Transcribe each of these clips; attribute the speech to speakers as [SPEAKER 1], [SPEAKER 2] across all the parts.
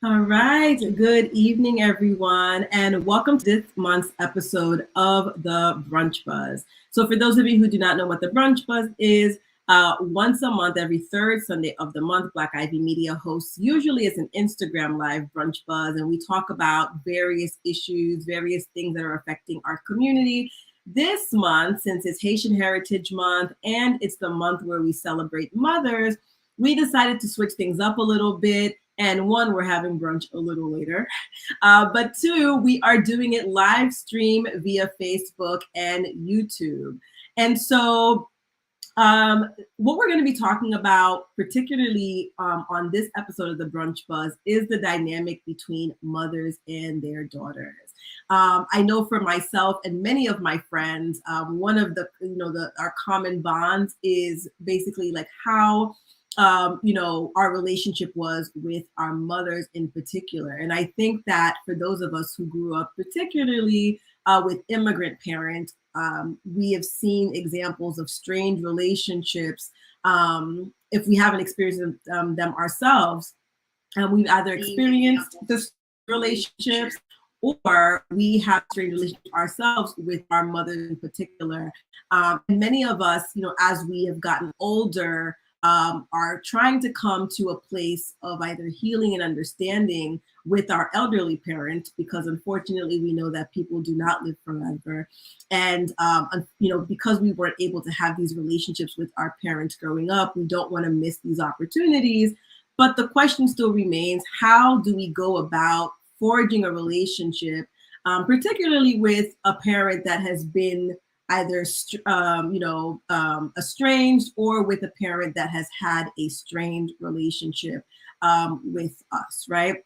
[SPEAKER 1] All right. Good evening, everyone, and welcome to this month's episode of the Brunch Buzz. So, for those of you who do not know what the Brunch Buzz is, once a month, every third Sunday of the month, Black Ivy Media hosts, usually it's an Instagram live Brunch Buzz, and we talk about various issues, various things that are affecting our community. This month, since it's Haitian Heritage Month and it's the month where we celebrate mothers, we decided to switch things up a little bit. And one, we're having brunch a little later. But two, we are doing it live stream via Facebook and YouTube. And so what we're going to be talking about, particularly on this episode of the Brunch Buzz, is the dynamic between mothers and their daughters. I know for myself and many of my friends, one of our common bonds is basically like how our relationship was with our mothers in particular. And I think that for those of us who grew up particularly with immigrant parents, we have seen examples of strained relationships. If we haven't experienced them ourselves, we've either experienced the relationships or we have strained relationships ourselves with our mothers in particular. And many of us, as we have gotten older, are trying to come to a place of either healing and understanding with our elderly parents, because unfortunately we know that people do not live forever. And, because we weren't able to have these relationships with our parents growing up, we don't want to miss these opportunities. But the question still remains, how do we go about forging a relationship, particularly with a parent that has been either estranged, or with a parent that has had a strained relationship with us, right?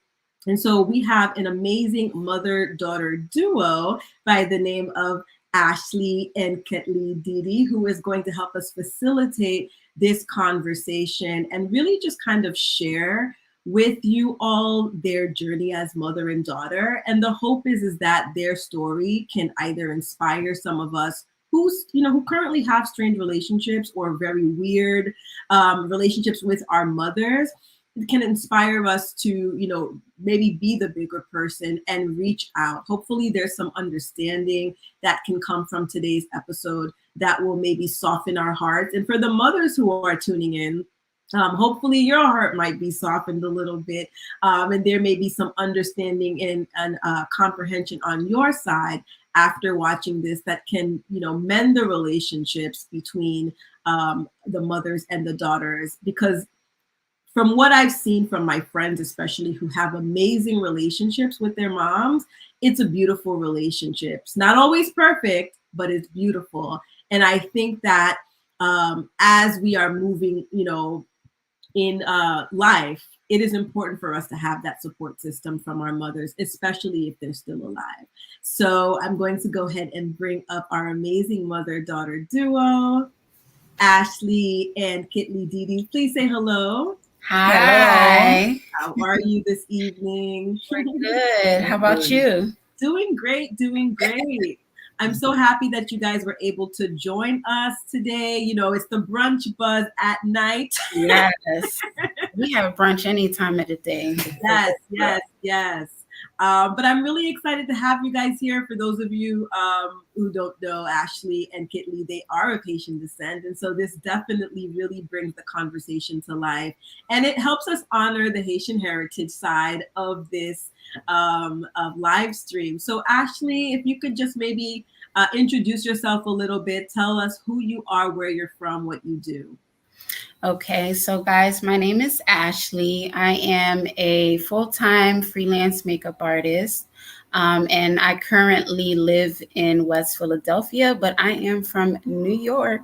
[SPEAKER 1] And so we have an amazing mother-daughter duo by the name of Ashley and Ketli Didi, who is going to help us facilitate this conversation and really just kind of share with you all their journey as mother and daughter. And the hope is that their story can either inspire some of us who currently have strained relationships or very weird relationships with our mothers. It can inspire us to, maybe be the bigger person and reach out. Hopefully there's some understanding that can come from today's episode that will maybe soften our hearts. And for the mothers who are tuning in, hopefully your heart might be softened a little bit, and there may be some understanding and comprehension on your side after watching this that can, mend the relationships between the mothers and the daughters. Because from what I've seen from my friends, especially who have amazing relationships with their moms, it's a beautiful relationship. It's not always perfect, but it's beautiful. And I think that as we are moving, in life, it is important for us to have that support system from our mothers, especially if they're still alive. So I'm going to go ahead and bring up our amazing mother-daughter duo, Ashley and Ketli Didi. Please say hello.
[SPEAKER 2] Hi.
[SPEAKER 1] How are you this evening?
[SPEAKER 2] Good. How about you?
[SPEAKER 1] Doing great. I'm so happy that you guys were able to join us today. It's the Brunch Buzz at night.
[SPEAKER 2] Yes. We have brunch any time of the day.
[SPEAKER 1] Yes. But I'm really excited to have you guys here. For those of you who don't know, Ashley and Ketli, they are of Haitian descent. And so this definitely really brings the conversation to life. And it helps us honor the Haitian heritage side of this live stream. So Ashley, if you could just maybe introduce yourself a little bit, tell us who you are, where you're from, what you do.
[SPEAKER 2] Okay, so guys, my name is Ashley. I am a full-time freelance makeup artist, and I currently live in West Philadelphia, but I am from New York.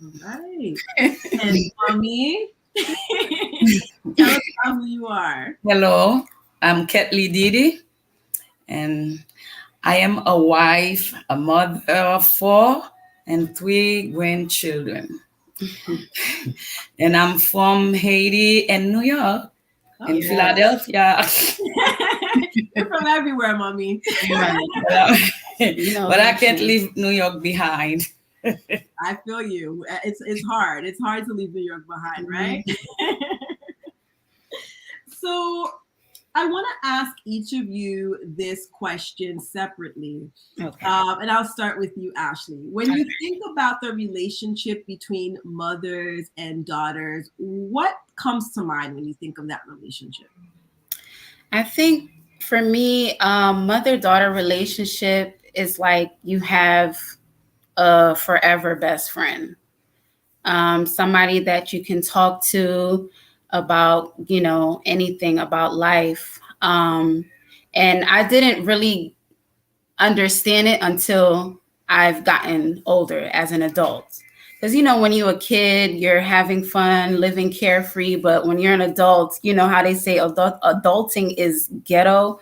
[SPEAKER 1] All right. And Mommy, tell us about who you are.
[SPEAKER 3] Hello, I'm Ketli Didi, and I am a wife, a mother of 4 and 3 grandchildren. And I'm from Haiti and New York and Philadelphia.
[SPEAKER 1] You're from everywhere, Mommy.
[SPEAKER 3] But I can't leave New York behind.
[SPEAKER 1] I feel you. It's hard. It's hard to leave New York behind, right? So I want to ask each of you this question separately.
[SPEAKER 2] Okay.
[SPEAKER 1] And I'll start with you, Ashley. When you think about the relationship between mothers and daughters, what comes to mind when you think of that relationship?
[SPEAKER 2] I think for me, mother-daughter relationship is like you have a forever best friend, somebody that you can talk to about, anything about life. And I didn't really understand it until I've gotten older as an adult. Because, when you're a kid, you're having fun, living carefree. But when you're an adult, you know how they say adulting is ghetto.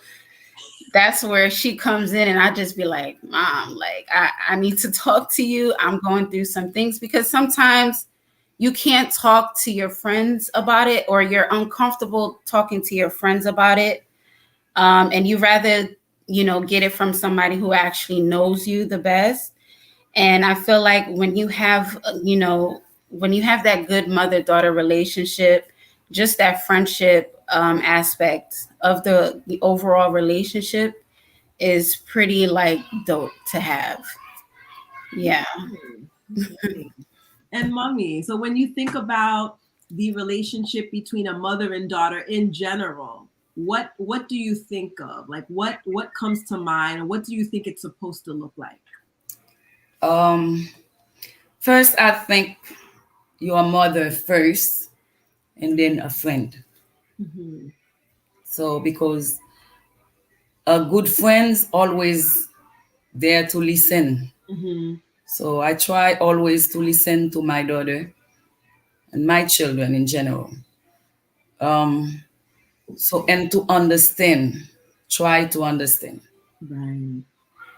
[SPEAKER 2] That's where she comes in, and I just be like, Mom, like, I need to talk to you. I'm going through some things, because sometimes you can't talk to your friends about it, or you're uncomfortable talking to your friends about it. And you rather, get it from somebody who actually knows you the best. And I feel like when you have that good mother-daughter relationship, just that friendship aspect of the overall relationship is pretty like dope to have. Yeah.
[SPEAKER 1] Okay. And mommy, so when you think about the relationship between a mother and daughter in general, what do you think of? Like what comes to mind, and what do you think it's supposed to look like?
[SPEAKER 3] First, I think your mother first, and then a friend.
[SPEAKER 1] Mm-hmm.
[SPEAKER 3] So because a good friend's always there to listen.
[SPEAKER 1] Mm-hmm.
[SPEAKER 3] So I try always to listen to my daughter and my children in general. So, and to understand, try to understand.
[SPEAKER 1] Right.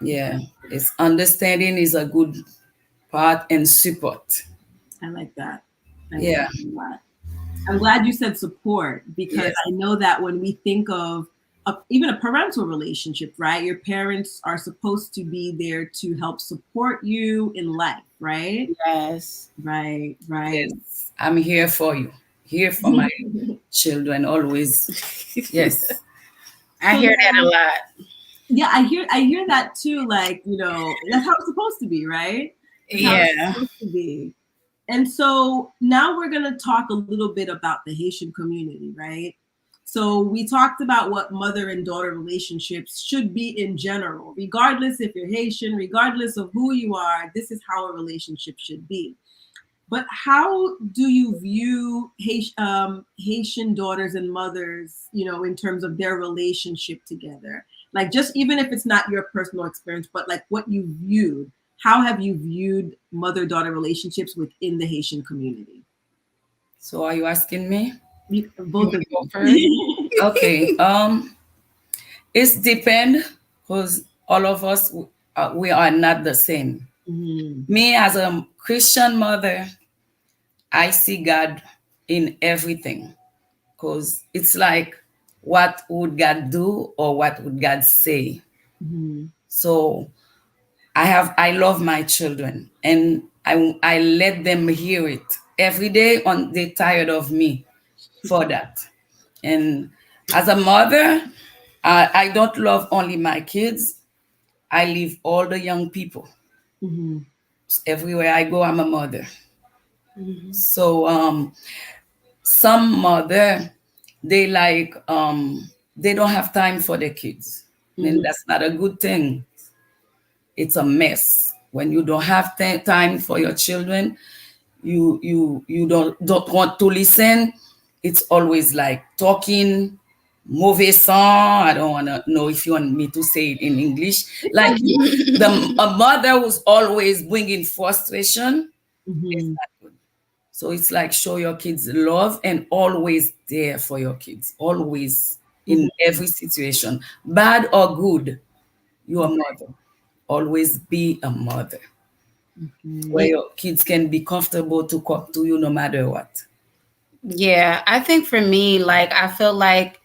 [SPEAKER 3] Yeah, it's understanding is a good part, and support.
[SPEAKER 1] I like that.
[SPEAKER 3] Yeah.
[SPEAKER 1] Like that. I'm glad you said support, because
[SPEAKER 3] Yes.
[SPEAKER 1] I know that when we think of even a parental relationship, right? Your parents are supposed to be there to help support you in life, right?
[SPEAKER 2] Yes.
[SPEAKER 1] Right.
[SPEAKER 3] Yes. I'm here for you. Here for my children always. Yes.
[SPEAKER 2] I hear that a lot.
[SPEAKER 1] Yeah, I hear that too. Like, that's how it's supposed to be, right? That's how it's supposed to be. And so now we're going to talk a little bit about the Haitian community, right? So we talked about what mother and daughter relationships should be in general, regardless if you're Haitian, regardless of who you are, this is how a relationship should be. But how do you view Haitian daughters and mothers, in terms of their relationship together? Like, just even if it's not your personal experience, but like what you viewed, how have you viewed mother-daughter relationships within the Haitian community?
[SPEAKER 3] So are you asking me?
[SPEAKER 1] Both of you.
[SPEAKER 3] Okay. It's depend, because all of us, we are not the same.
[SPEAKER 1] Mm-hmm.
[SPEAKER 3] Me as a Christian mother, I see God in everything, because it's like, what would God do, or what would God say?
[SPEAKER 1] Mm-hmm.
[SPEAKER 3] So I love my children, and I let them hear it every day. They tired of me for that. And as a mother, I don't love only my kids. I leave all the young people.
[SPEAKER 1] Mm-hmm.
[SPEAKER 3] Everywhere I go, I'm a mother.
[SPEAKER 1] Mm-hmm.
[SPEAKER 3] So some mother, they they don't have time for their kids, and that's not a good thing. It's a mess when you don't have time for your children. You don't want to listen. It's always like talking, mauvais sang. I don't want to know if you want me to say it in English. Like a mother who's always bringing frustration. It's
[SPEAKER 1] Mm-hmm.
[SPEAKER 3] not good. So it's like, show your kids love, and always there for your kids. Always in every situation, bad or good. You're a mother. Always be a mother, where your kids can be comfortable to talk to you no matter what.
[SPEAKER 2] Yeah, I think for me, like, I feel like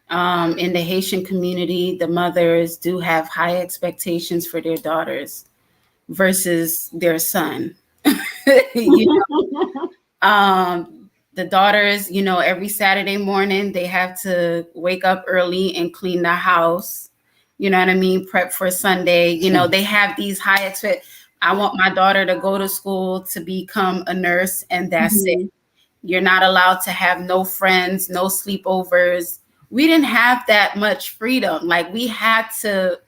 [SPEAKER 2] in the Haitian community, the mothers do have high expectations for their daughters versus their son. you know? the daughters, you know, every Saturday morning, they have to wake up early and clean the house. You know what I mean? Prep for Sunday. You know, they have these high expect. I want my daughter to go to school to become a nurse, and that's it. You're not allowed to have no friends, no sleepovers. We didn't have that much freedom. Like, we had to,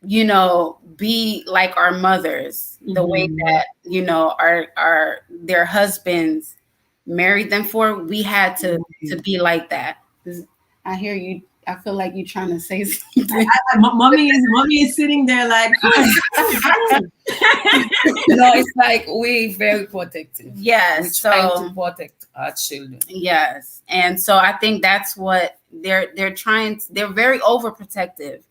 [SPEAKER 2] you know, be like our mothers, the way that, you know, their husbands married them for. We had to be like that. I hear you. I feel like you're trying to say something.
[SPEAKER 1] Mommy is sitting there like,
[SPEAKER 3] no, it's like we very protective.
[SPEAKER 2] Yes,
[SPEAKER 3] we're trying to protect our children.
[SPEAKER 2] Yes, and so I think that's what they're trying. They're very overprotective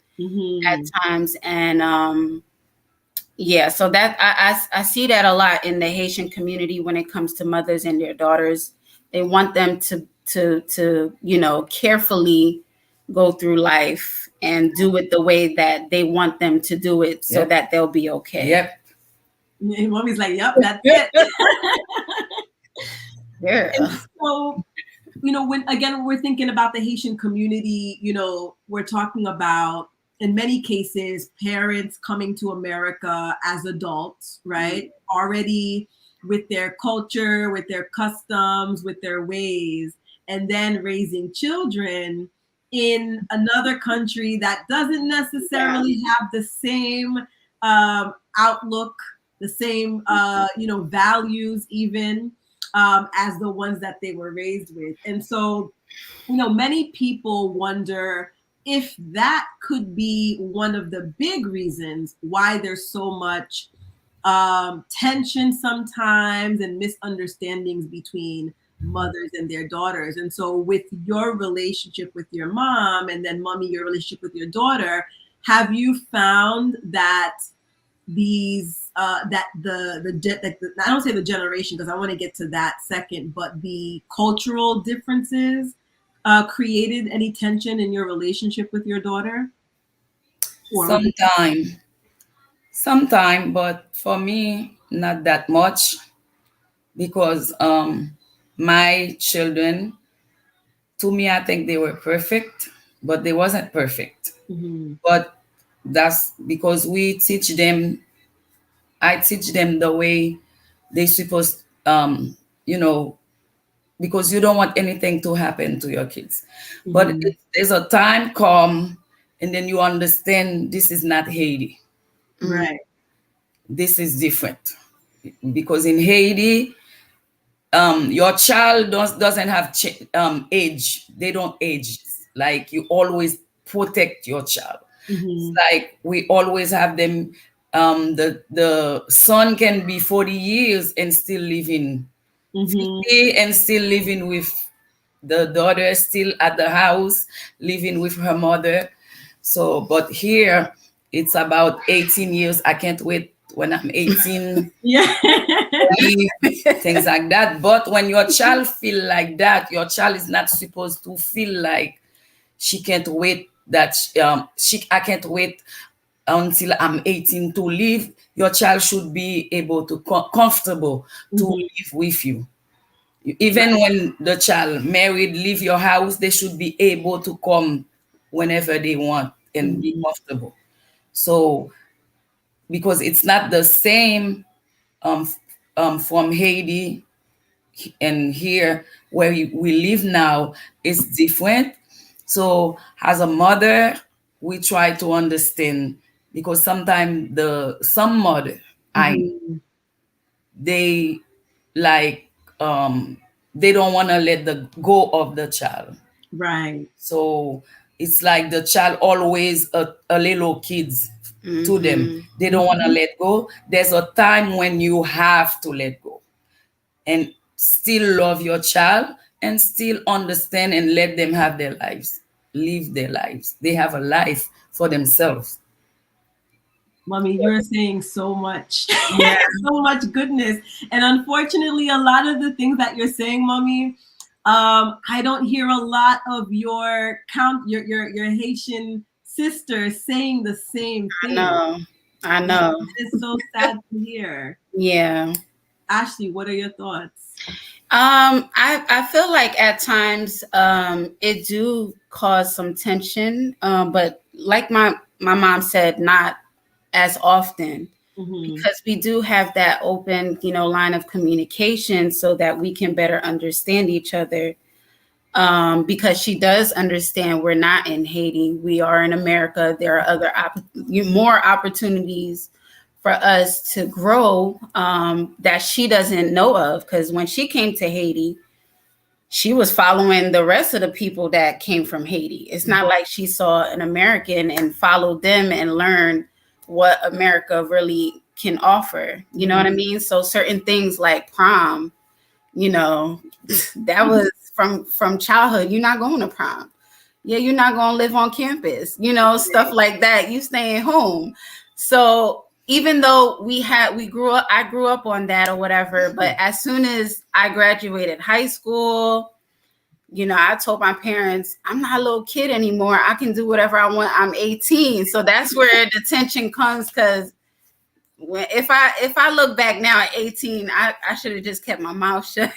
[SPEAKER 2] at times, and yeah. So that I see that a lot in the Haitian community when it comes to mothers and their daughters. They want them to you know, carefully go through life and do it the way that they want them to do it, so that they'll be okay.
[SPEAKER 3] Yep.
[SPEAKER 1] And Mommy's like, yep, that's it.
[SPEAKER 2] Yeah.
[SPEAKER 1] And so, you know, when we're thinking about the Haitian community, you know, we're talking about, in many cases, parents coming to America as adults, right? Already with their culture, with their customs, with their ways, and then raising children in another country that doesn't necessarily have the same outlook, the same you know, values even as the ones that they were raised with. And so, you know, many people wonder if that could be one of the big reasons why there's so much tension sometimes and misunderstandings between mothers and their daughters. And so with your relationship with your mom, and then Mommy, your relationship with your daughter, have you found that these that I don't say the generation, because I want to get to that second, but the cultural differences created any tension in your relationship with your daughter?
[SPEAKER 3] Sometime, but for me, not that much, because my children, to me, I think they were perfect, but they wasn't perfect. But that's because I teach them the way they supposed, you know, because you don't want anything to happen to your kids. But there's a time come, and then you understand this is not Haiti.
[SPEAKER 1] Right.
[SPEAKER 3] This is different, because in Haiti, your child doesn't have age. They don't age. Like, you always protect your child. It's like we always have them. The son can be 40 years and still living 50 and still living with the daughter, still at the house, living with her mother. So, but here it's about 18 years. I can't wait when I'm 18. Things like that. But when your child feel like that, your child is not supposed to feel like she can't wait that I can't wait until I'm 18 to live. Your child should be able to comfortable to live with you. Even when the child married, leave your house, they should be able to come whenever they want and be comfortable. So, because it's not the same from Haiti and here where we live now, it's different. So as a mother, we try to understand, because sometimes some mother, they like they don't want to let the go of the child.
[SPEAKER 1] Right.
[SPEAKER 3] So it's like the child always a little kids to them. They don't want to let go. There's a time when you have to let go and still love your child and still understand and let them have their lives, live their lives. They have a life for themselves.
[SPEAKER 1] Mommy, you're saying so much, so much goodness. And unfortunately, a lot of the things that you're saying, Mommy, I don't hear a lot of your Haitian sisters saying the same thing.
[SPEAKER 2] I know.
[SPEAKER 1] It's so sad to hear.
[SPEAKER 2] Yeah.
[SPEAKER 1] Ashley, what are your thoughts?
[SPEAKER 2] I feel like at times it do cause some tension, but like my mom said, not as often, because we do have that open, line of communication so that we can better understand each other. Because she does understand we're not in Haiti, we are in America. There are more opportunities for us to grow that she doesn't know of. Because when she came to Haiti, she was following the rest of the people that came from Haiti. It's not like she saw an American and followed them and learned what America really can offer. You know what I mean? So certain things like prom, that was from childhood. You're not going to prom. Yeah, you're not going to live on campus. Stuff like that. You staying home. So even though I grew up on that or whatever, but as soon as I graduated high school, I told my parents, I'm not a little kid anymore. I can do whatever I want. I'm 18. So that's where the tension comes, because if I look back now at 18, I should have just kept my mouth shut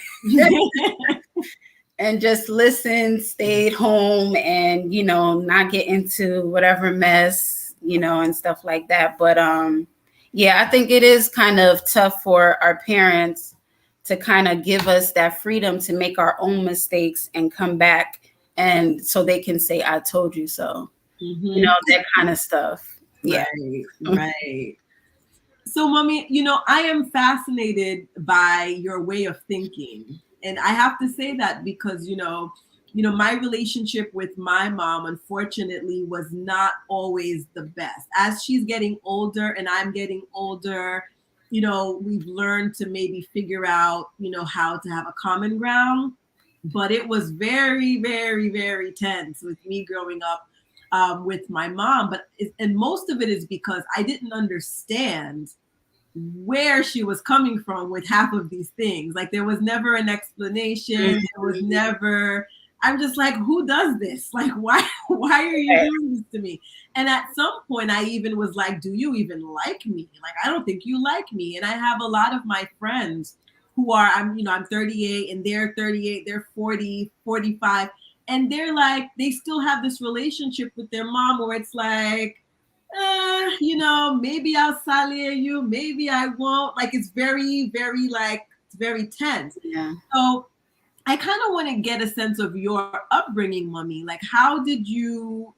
[SPEAKER 2] and just listened, stayed home, and not get into whatever mess, and stuff like that. But yeah, I think it is kind of tough for our parents to kind of give us that freedom to make our own mistakes and come back, and so they can say, I told you so. That kind of stuff. Yeah.
[SPEAKER 1] Right. So, Mommy, I am fascinated by your way of thinking. And I have to say that because, my relationship with my mom, unfortunately, was not always the best. As she's getting older and I'm getting older, we've learned to maybe figure out, how to have a common ground. But it was very, very, very tense with me growing up with my mom. And most of it is because I didn't understand where she was coming from with half of these things. Like, there was never an explanation. There was never, I'm just like, who does this? Like, why are you doing this to me? And at some point I even was like, do you even like me? Like, I don't think you like me. And I have a lot of my friends who are, I'm 38 and they're 38, they're 40, 45. And they're like, they still have this relationship with their mom where it's like, maybe I'll sally you, maybe I won't. Like, it's very, very, it's very tense.
[SPEAKER 2] Yeah.
[SPEAKER 1] So I kind of want to get a sense of your upbringing, Mommy. Like, how did you,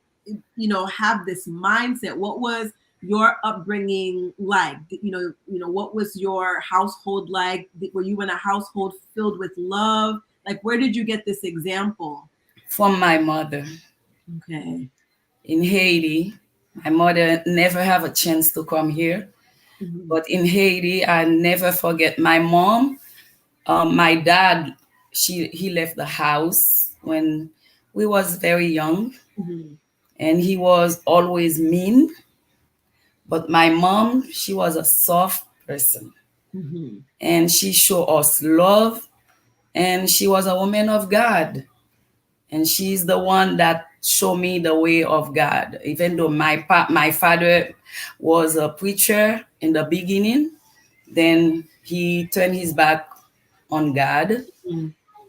[SPEAKER 1] have this mindset? What was your upbringing like? What was your household like? Were you in a household filled with love? Like, where did you get this example?
[SPEAKER 3] From my mother.
[SPEAKER 1] Okay.
[SPEAKER 3] In Haiti, my mother never have a chance to come here. But in Haiti, I never forget my mom. My dad, he left the house when we was very young. And he was always mean. But my mom, she was a soft person. And she showed us love. And she was a woman of God. And she's the one that showed me the way of God. Even though my father was a preacher in the beginning, then he turned his back on God.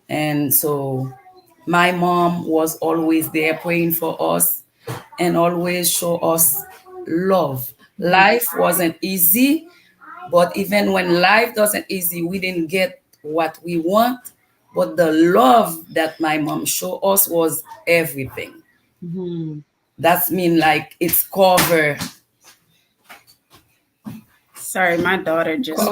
[SPEAKER 3] And so my mom was always there praying for us and always show us love. Life wasn't easy, but even when life doesn't easy, we didn't get what we want. But the love that my mom showed us was everything. That's mean like it's cover.
[SPEAKER 2] Sorry, my daughter just.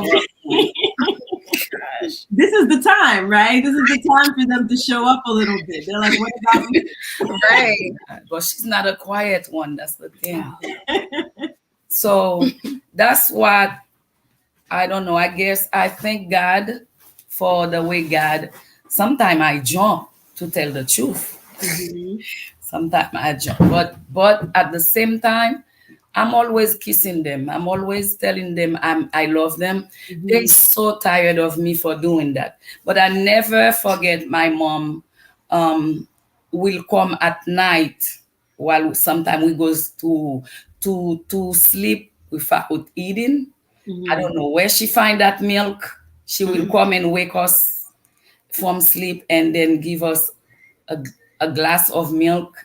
[SPEAKER 1] This is the time, right? This is the time for them to show up a little bit. They're like, what about me?
[SPEAKER 3] Right. But she's not a quiet one. That's the thing. So that's what, I don't know. I guess I thank God for the way God, sometimes I jump to tell the truth. Sometimes I jump. But at the same time, I'm always kissing them. I'm always telling them I love them. They're so tired of me for doing that. But I never forget my mom will come at night while sometimes we goes to sleep without eating. I don't know where she find that milk. She will come and wake us from sleep and then give us a, a glass of milk.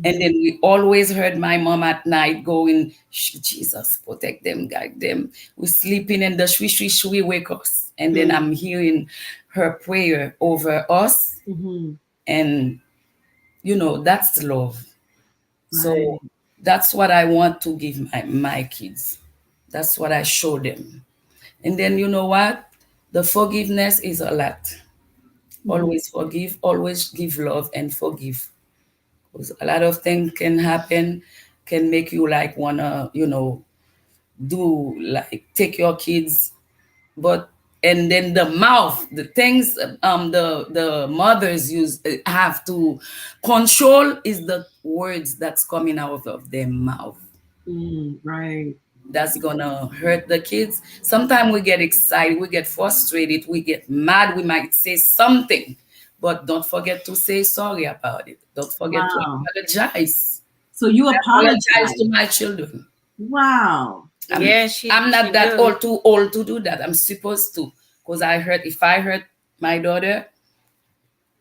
[SPEAKER 3] And then we always heard my mom at night going, Jesus, protect them, guide them. We're sleeping and the shwi shwi shwi wake us. And then I'm hearing her prayer over us. And, that's love. So that's what I want to give my kids. That's what I show them. And then you know what? The forgiveness is a lot. Always forgive, always give love and forgive. Because a lot of things can happen, can make you like wanna, do like take your kids, but and then the mouth, the things the mothers use have to control is the words that's coming out of their mouth.
[SPEAKER 1] Right.
[SPEAKER 3] That's gonna hurt the kids. Sometimes we get excited, we get frustrated, we get mad, we might say something, but don't forget to say sorry about it. Don't forget to apologize.
[SPEAKER 1] So you
[SPEAKER 3] apologize to my children.
[SPEAKER 1] Wow.
[SPEAKER 3] I'm not that old, too old to do that. I'm supposed to, because if I hurt my daughter,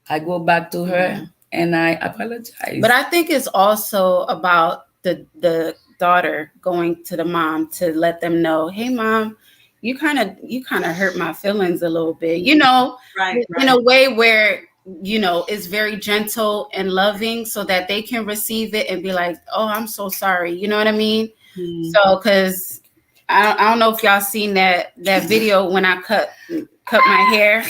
[SPEAKER 3] I go back to her and I apologize.
[SPEAKER 2] But I think it's also about the daughter going to the mom to let them know, hey mom, you kind of hurt my feelings a little bit,
[SPEAKER 1] right.
[SPEAKER 2] in a way where it's very gentle and loving, so that they can receive it and be like, oh, I'm so sorry, you know what I mean? So because I don't know if y'all seen that video when I cut my hair,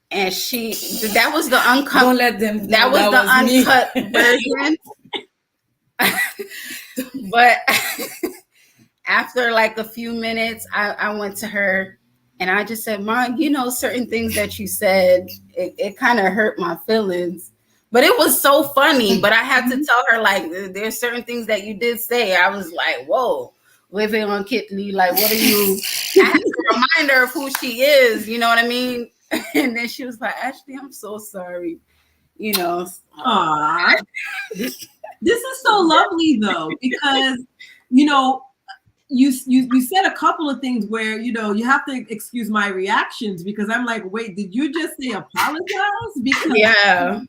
[SPEAKER 2] and that was the uncut.
[SPEAKER 3] Don't let them.
[SPEAKER 2] That was the uncut version. But after like a few minutes, I went to her and I just said, Mom, certain things that you said, it kind of hurt my feelings. But it was so funny. But I had to tell her, like, there's certain things that you did say. I was like, whoa, living on Kitley, like, what are you? I had to remind her of who she is, you know what I mean? And then she was like, Ashley, I'm so sorry.
[SPEAKER 1] Aww. This is so lovely though, because you said a couple of things where you have to excuse my reactions, because I'm like, wait, did you just say apologize? Because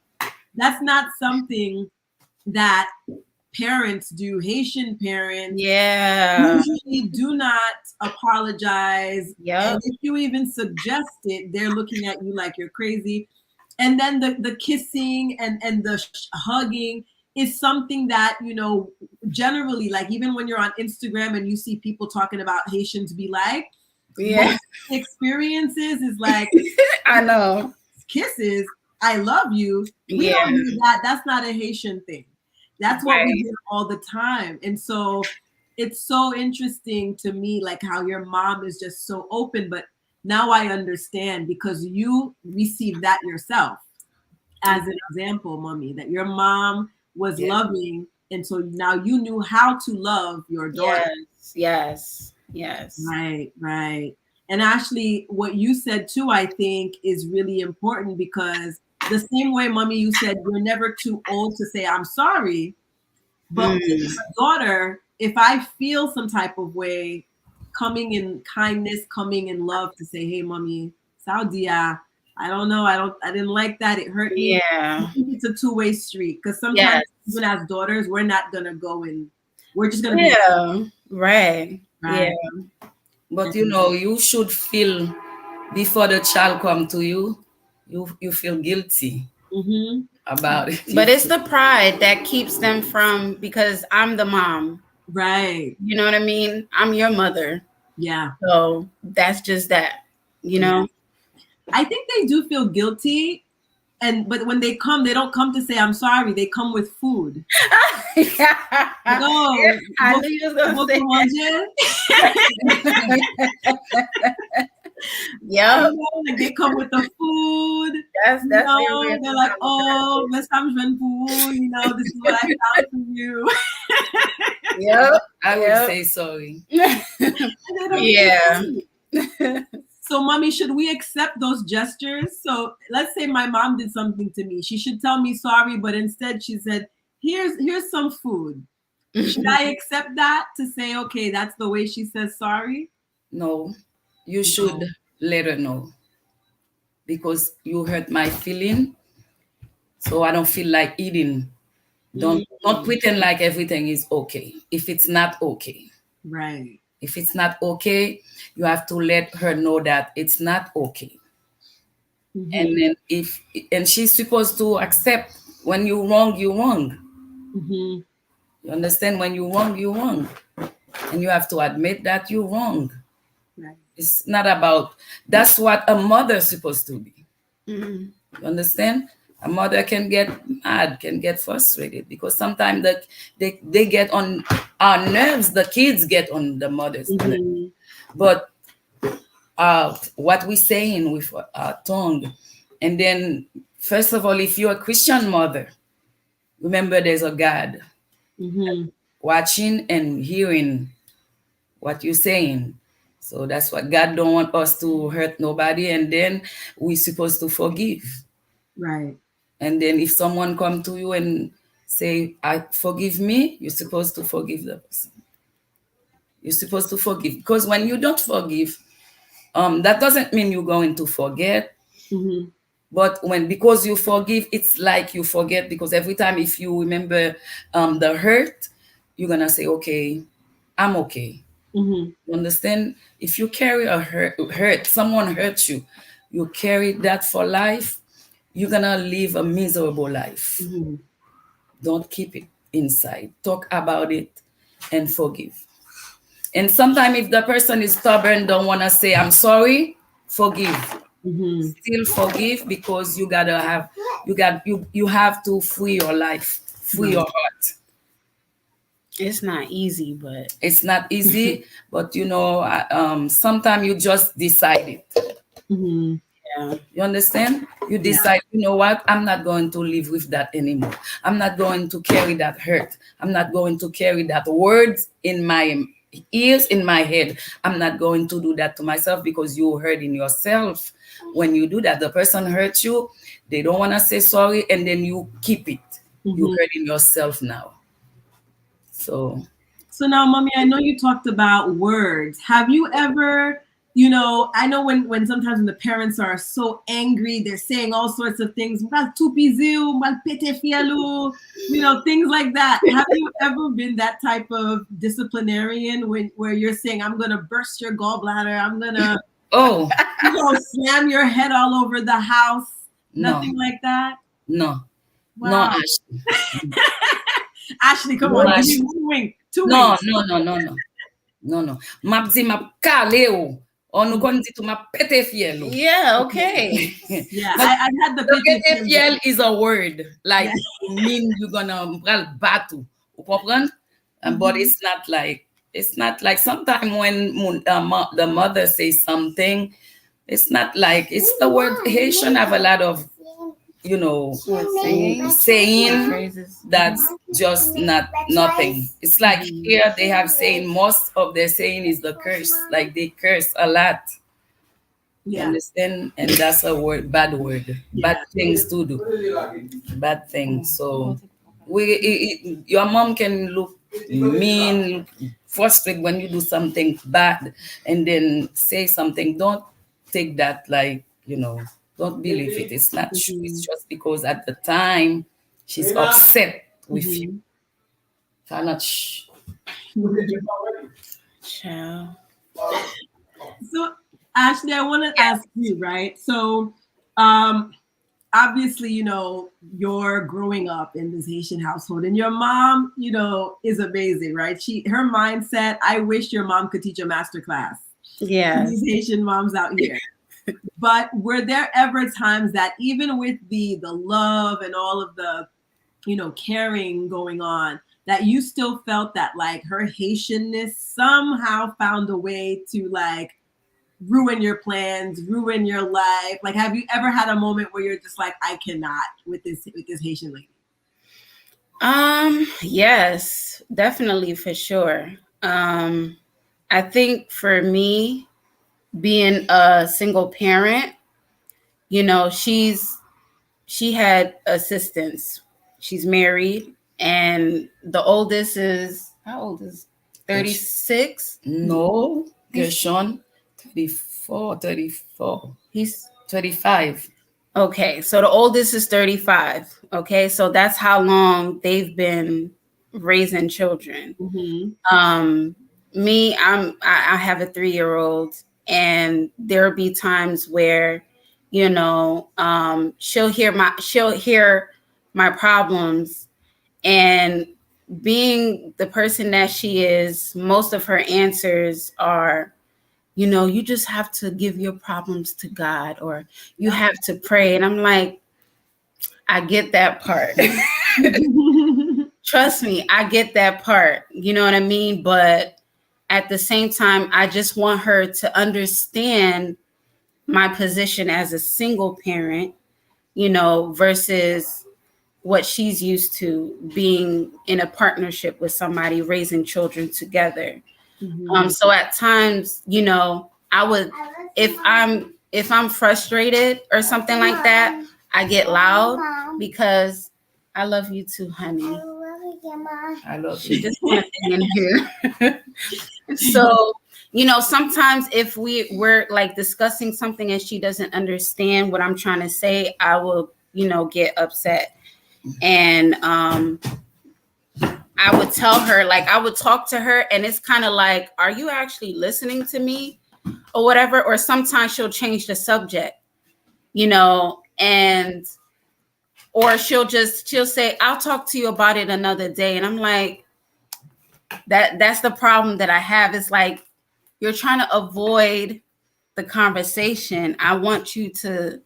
[SPEAKER 1] that's not something that parents do. Haitian parents usually do not apologize. And if you even suggest it, they're looking at you like you're crazy. And then the kissing and the hugging is something that, generally, like even when you're on Instagram and you see people talking about Haitians be like, experiences is like,
[SPEAKER 2] I know,
[SPEAKER 1] kisses, I love you. We don't do that. That's not a Haitian thing. That's what we do all the time. And so it's so interesting to me, like how your mom is just so open, but now I understand, because you received that yourself as an example, mommy, that your mom was loving. And so now you knew how to love your daughter.
[SPEAKER 2] Yes.
[SPEAKER 1] Right. And Ashley, what you said too, I think is really important, because the same way, mommy, you said you're never too old to say, I'm sorry. But with your daughter, if I feel some type of way, coming in kindness, coming in love to say, hey, mommy, Saudia, I don't know. I didn't like that. It hurt me.
[SPEAKER 2] Yeah.
[SPEAKER 1] It's a two-way street, because sometimes even as daughters, we're not going to go in. We're just going to
[SPEAKER 2] be. Right.
[SPEAKER 1] Yeah.
[SPEAKER 3] But you should feel, before the child come to you, you feel guilty about it.
[SPEAKER 2] But it's the pride that keeps them from, because I'm the mom.
[SPEAKER 1] Right.
[SPEAKER 2] You know what I mean? I'm your mother.
[SPEAKER 1] Yeah.
[SPEAKER 2] So that's just that,
[SPEAKER 1] I think they do feel guilty. But when they come, they don't come to say, I'm sorry. They come with food.
[SPEAKER 2] I knew you was going to say
[SPEAKER 1] Like they come with the food.
[SPEAKER 2] That's
[SPEAKER 1] they're like, oh, let's have food. This is what I found for you.
[SPEAKER 3] I would say sorry.
[SPEAKER 1] So, mommy, should we accept those gestures? So let's say my mom did something to me. She should tell me sorry, but instead she said, here's some food. Should I accept that, to say, okay, that's the way she says sorry?
[SPEAKER 3] No, you should let her know. because you hurt my feeling, so I don't feel like eating. Don't pretend like everything is okay if it's not okay.
[SPEAKER 1] Right.
[SPEAKER 3] If it's not okay, you have to let her know that it's not okay. And then she's supposed to accept when you wrong, you wrong.
[SPEAKER 1] Mm-hmm.
[SPEAKER 3] You understand? When you wrong, you wrong. And you have to admit that you're wrong.
[SPEAKER 1] Right.
[SPEAKER 3] It's not about, that's what a mother's supposed to be.
[SPEAKER 2] Mm-hmm.
[SPEAKER 3] You understand? A mother can get mad, can get frustrated because sometimes they get on our nerves, the kids get on the mother's nerves. But what we're saying with our tongue, and then first of all, if you're a Christian mother, remember there's a God watching and hearing what you're saying. So that's what God don't want us to hurt nobody, and then we're supposed to forgive.
[SPEAKER 1] Right.
[SPEAKER 3] And then if someone come to you and say, "I forgive me," you're supposed to forgive the person. You're supposed to forgive, because when you don't forgive, that doesn't mean you're going to forget. But because you forgive, it's like you forget, because every time if you remember the hurt, you're gonna say, "Okay, I'm okay." You understand? If you carry a hurt, someone hurt you, you carry that for life, you're gonna live a miserable life. Don't keep it inside. Talk about it and forgive. And sometimes if the person is stubborn, don't want to say, "I'm sorry," forgive. Still forgive, because you have to free your life, free your heart.
[SPEAKER 2] It's not easy, but
[SPEAKER 3] It's not easy, but sometimes you just decide it.
[SPEAKER 2] yeah.
[SPEAKER 3] You understand? You decide, you know what? I'm not going to live with that anymore. I'm not going to carry that hurt. I'm not going to carry that words in my ears, in my head. I'm not going to do that to myself, because you're hurting yourself. When you do that, the person hurts you, they don't want to say sorry, and then you keep it. You're hurting yourself now. So
[SPEAKER 1] now, Mommy, I know you talked about words. Have you ever, I know when sometimes when the parents are so angry, they're saying all sorts of things, things like that. Have you ever been that type of disciplinarian where you're saying, "I'm going to burst your gallbladder, I'm going to slam your head all over the house"? Nothing like that?
[SPEAKER 3] No.
[SPEAKER 1] Wow.
[SPEAKER 3] No, Ashley.
[SPEAKER 1] Ashley, come on, give me one wink. Two winks.
[SPEAKER 3] No. Map map kale o. On kon di to map pete fiel.
[SPEAKER 2] Yeah, okay.
[SPEAKER 1] Yeah, I had the
[SPEAKER 3] pete fiel is a word, like mean you're gonna battle. You comprend? But it's not like sometimes when the mother says something, it's not like, it's the word. Haitian have a lot of saying that's just nothing. It's like here they have saying, most of their saying is the curse, like they curse a lot. You understand? And that's a bad word. Bad things to do. Bad things. So your mom can look mean, frustrated when you do something bad, and then say something. Don't take that like, don't believe it. It's not true. It's just because at the time she's upset with you. Cannot.
[SPEAKER 2] Ciao.
[SPEAKER 1] So, Ashley, I want to ask you, right? So, obviously, you're growing up in this Haitian household, and your mom, is amazing, right? Her mindset, I wish your mom could teach a master class.
[SPEAKER 2] Yeah.
[SPEAKER 1] These Haitian moms out here. But were there ever times that even with the love and all of the, caring going on, that you still felt that like her Haitianness somehow found a way to like ruin your plans, ruin your life? Like, have you ever had a moment where you're just like, I cannot with this Haitian lady?
[SPEAKER 2] Yes, definitely, for sure. I think for me, being a single parent, she had assistants. She's married, and the oldest is, how old is 36?
[SPEAKER 3] No, Gershon, 34.
[SPEAKER 2] He's
[SPEAKER 3] 35.
[SPEAKER 2] Okay, so the oldest is 35. Okay, so that's how long they've been raising children.
[SPEAKER 1] Mm-hmm.
[SPEAKER 2] Me, I have a 3-year-old, and there'll be times where, she'll hear my problems, and being the person that she is, most of her answers are, you just have to give your problems to God, or you have to pray. And I'm like, I get that part. Trust me, I get that part. You know what I mean? But at the same time, I just want her to understand my position as a single parent, versus what she's used to being in a partnership with somebody, raising children together.
[SPEAKER 1] Mm-hmm.
[SPEAKER 2] So at times, I would, if I'm frustrated or something like that, I get loud, because I love you too, honey.
[SPEAKER 3] I love
[SPEAKER 2] She
[SPEAKER 3] you.
[SPEAKER 2] just want to be in here. So, sometimes if we're like discussing something and she doesn't understand what I'm trying to say, I will, get upset. And I would tell her, like, I would talk to her, and it's kind of like, are you actually listening to me or whatever? Or sometimes she'll change the subject, and or she'll say, I'll talk to you about it another day. And I'm like, that's the problem that I have. It's like, you're trying to avoid the conversation. I want you to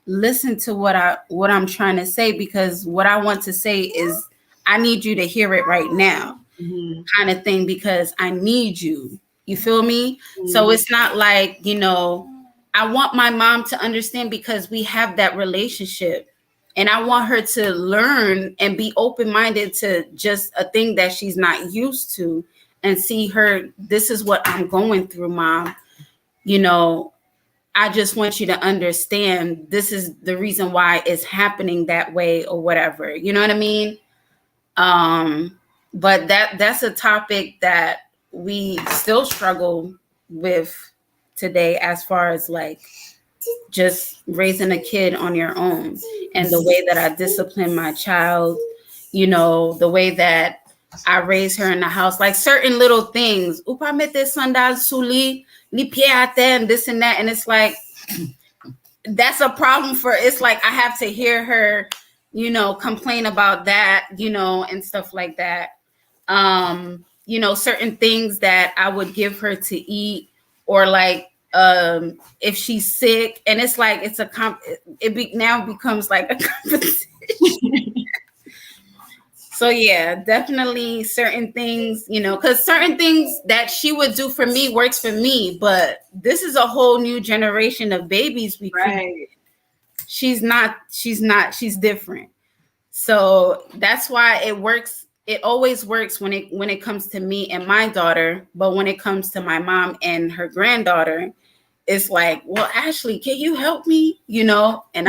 [SPEAKER 2] listen to what I'm trying to say, because what I want to say is, I need you to hear it right now,
[SPEAKER 1] Mm-hmm.
[SPEAKER 2] kind of thing, because I need you. You feel me?
[SPEAKER 1] Mm-hmm.
[SPEAKER 2] So it's not like, I want my mom to understand, because we have that relationship, and I want her to learn and be open-minded to just a thing that she's not used to, and see her, this is what I'm going through, Mom. I just want you to understand, this is the reason why it's happening that way, or whatever. You know what I mean? But that's a topic that we still struggle with today, as far as like just raising a kid on your own, and the way that I discipline my child, the way that I raise her in the house, like certain little things. Upa mete sandal suli, ni pie ate, and this and that. And it's like, that's a problem for, it's like, I have to hear her, complain about that, and stuff like that. Certain things that I would give her to eat, or like, if she's sick, and it's like, it's now becomes like a competition. So yeah, definitely certain things, because certain things that she would do for me works for me, but this is a whole new generation of babies we create. She's different. So that's why it works. It always works when it comes to me and my daughter, but when it comes to my mom and her granddaughter, it's like, well, Ashley, can you help me? And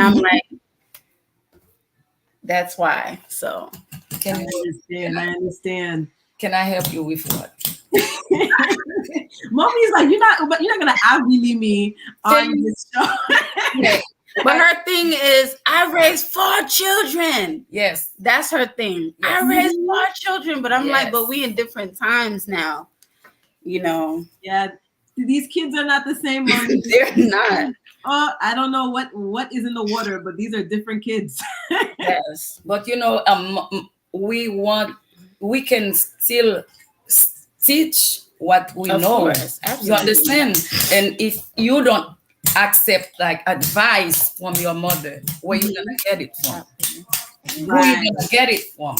[SPEAKER 2] I'm like, that's why. So
[SPEAKER 1] I understand.
[SPEAKER 3] Can I help you with what?
[SPEAKER 1] Mommy's like, you're not gonna outbelieve me on this show.
[SPEAKER 2] Okay. But her thing is, I raised 4 children.
[SPEAKER 3] Yes.
[SPEAKER 2] That's her thing. Yes. I raised 4 children, but I'm like, but we in different times now,
[SPEAKER 1] Yeah, these kids are not the same, Mommy.
[SPEAKER 2] They're not.
[SPEAKER 1] Oh, I don't know what is in the water, but these are different kids.
[SPEAKER 2] Yes.
[SPEAKER 3] But we can still teach what we know. You understand? And if you don't accept like advice from your mother, where you gonna get it from? Who you gonna get it from?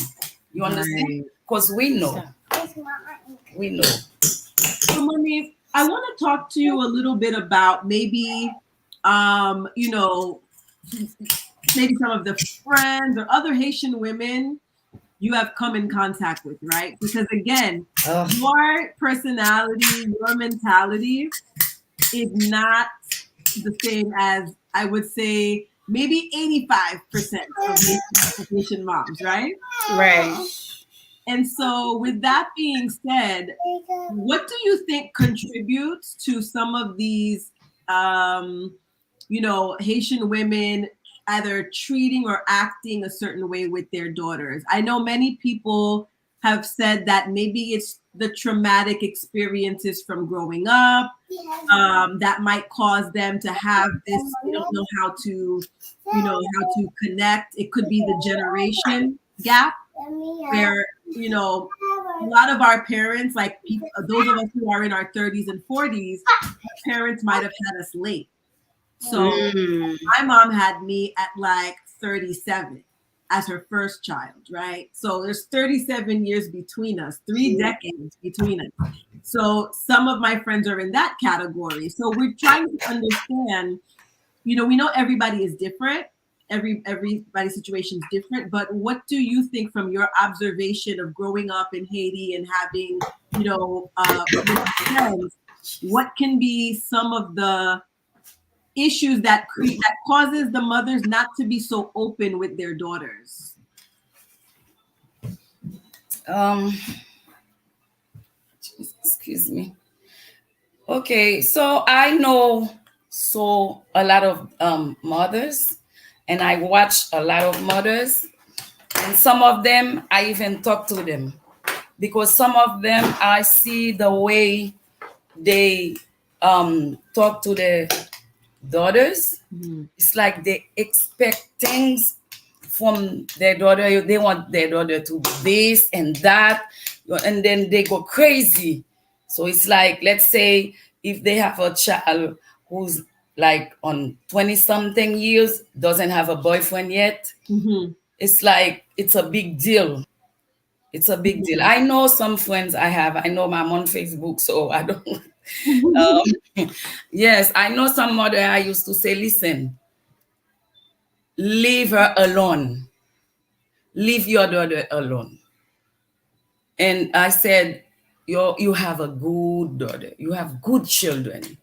[SPEAKER 3] You understand? Because we know.
[SPEAKER 1] So, Mommy, I want to talk to you a little bit about maybe maybe some of the friends or other Haitian women you have come in contact with, right? Because again, your personality, your mentality is not the same as, I would say, maybe 85% of Haitian moms, right?
[SPEAKER 2] Right.
[SPEAKER 1] And so with that being said, what do you think contributes to some of these Haitian women either treating or acting a certain way with their daughters. I know many people have said that maybe it's the traumatic experiences from growing up that might cause them to have this. They don't know how to, connect. It could be the generation gap where, a lot of our parents, like those of us who are in our 30s and 40s, parents might have had us late. So my mom had me at like 37 as her first child, right? So there's 37 years between us, 3 decades between us. So some of my friends are in that category. So we're trying to understand, we know everybody is different. Everybody's situation is different, but what do you think from your observation of growing up in Haiti and having, friends, what can be some of the issues that causes the mothers not to be so open with their daughters?
[SPEAKER 3] Excuse me. Okay, so I know a lot of mothers, and I watch a lot of mothers, and some of them I even talk to them, because some of them I see the way they talk to their daughters. It's like they expect things from their daughter. They want their daughter to be this and that, and then they go crazy. So it's like, let's say if they have a child who's like on 20 something years, doesn't have a boyfriend yet, it's like it's a big deal. It's a big deal. I know some friends I know I'm on Facebook, so I don't. Yes, I know some mother I used to say, listen, leave her alone. Leave your daughter alone. And I said, you have a good daughter. You have good children.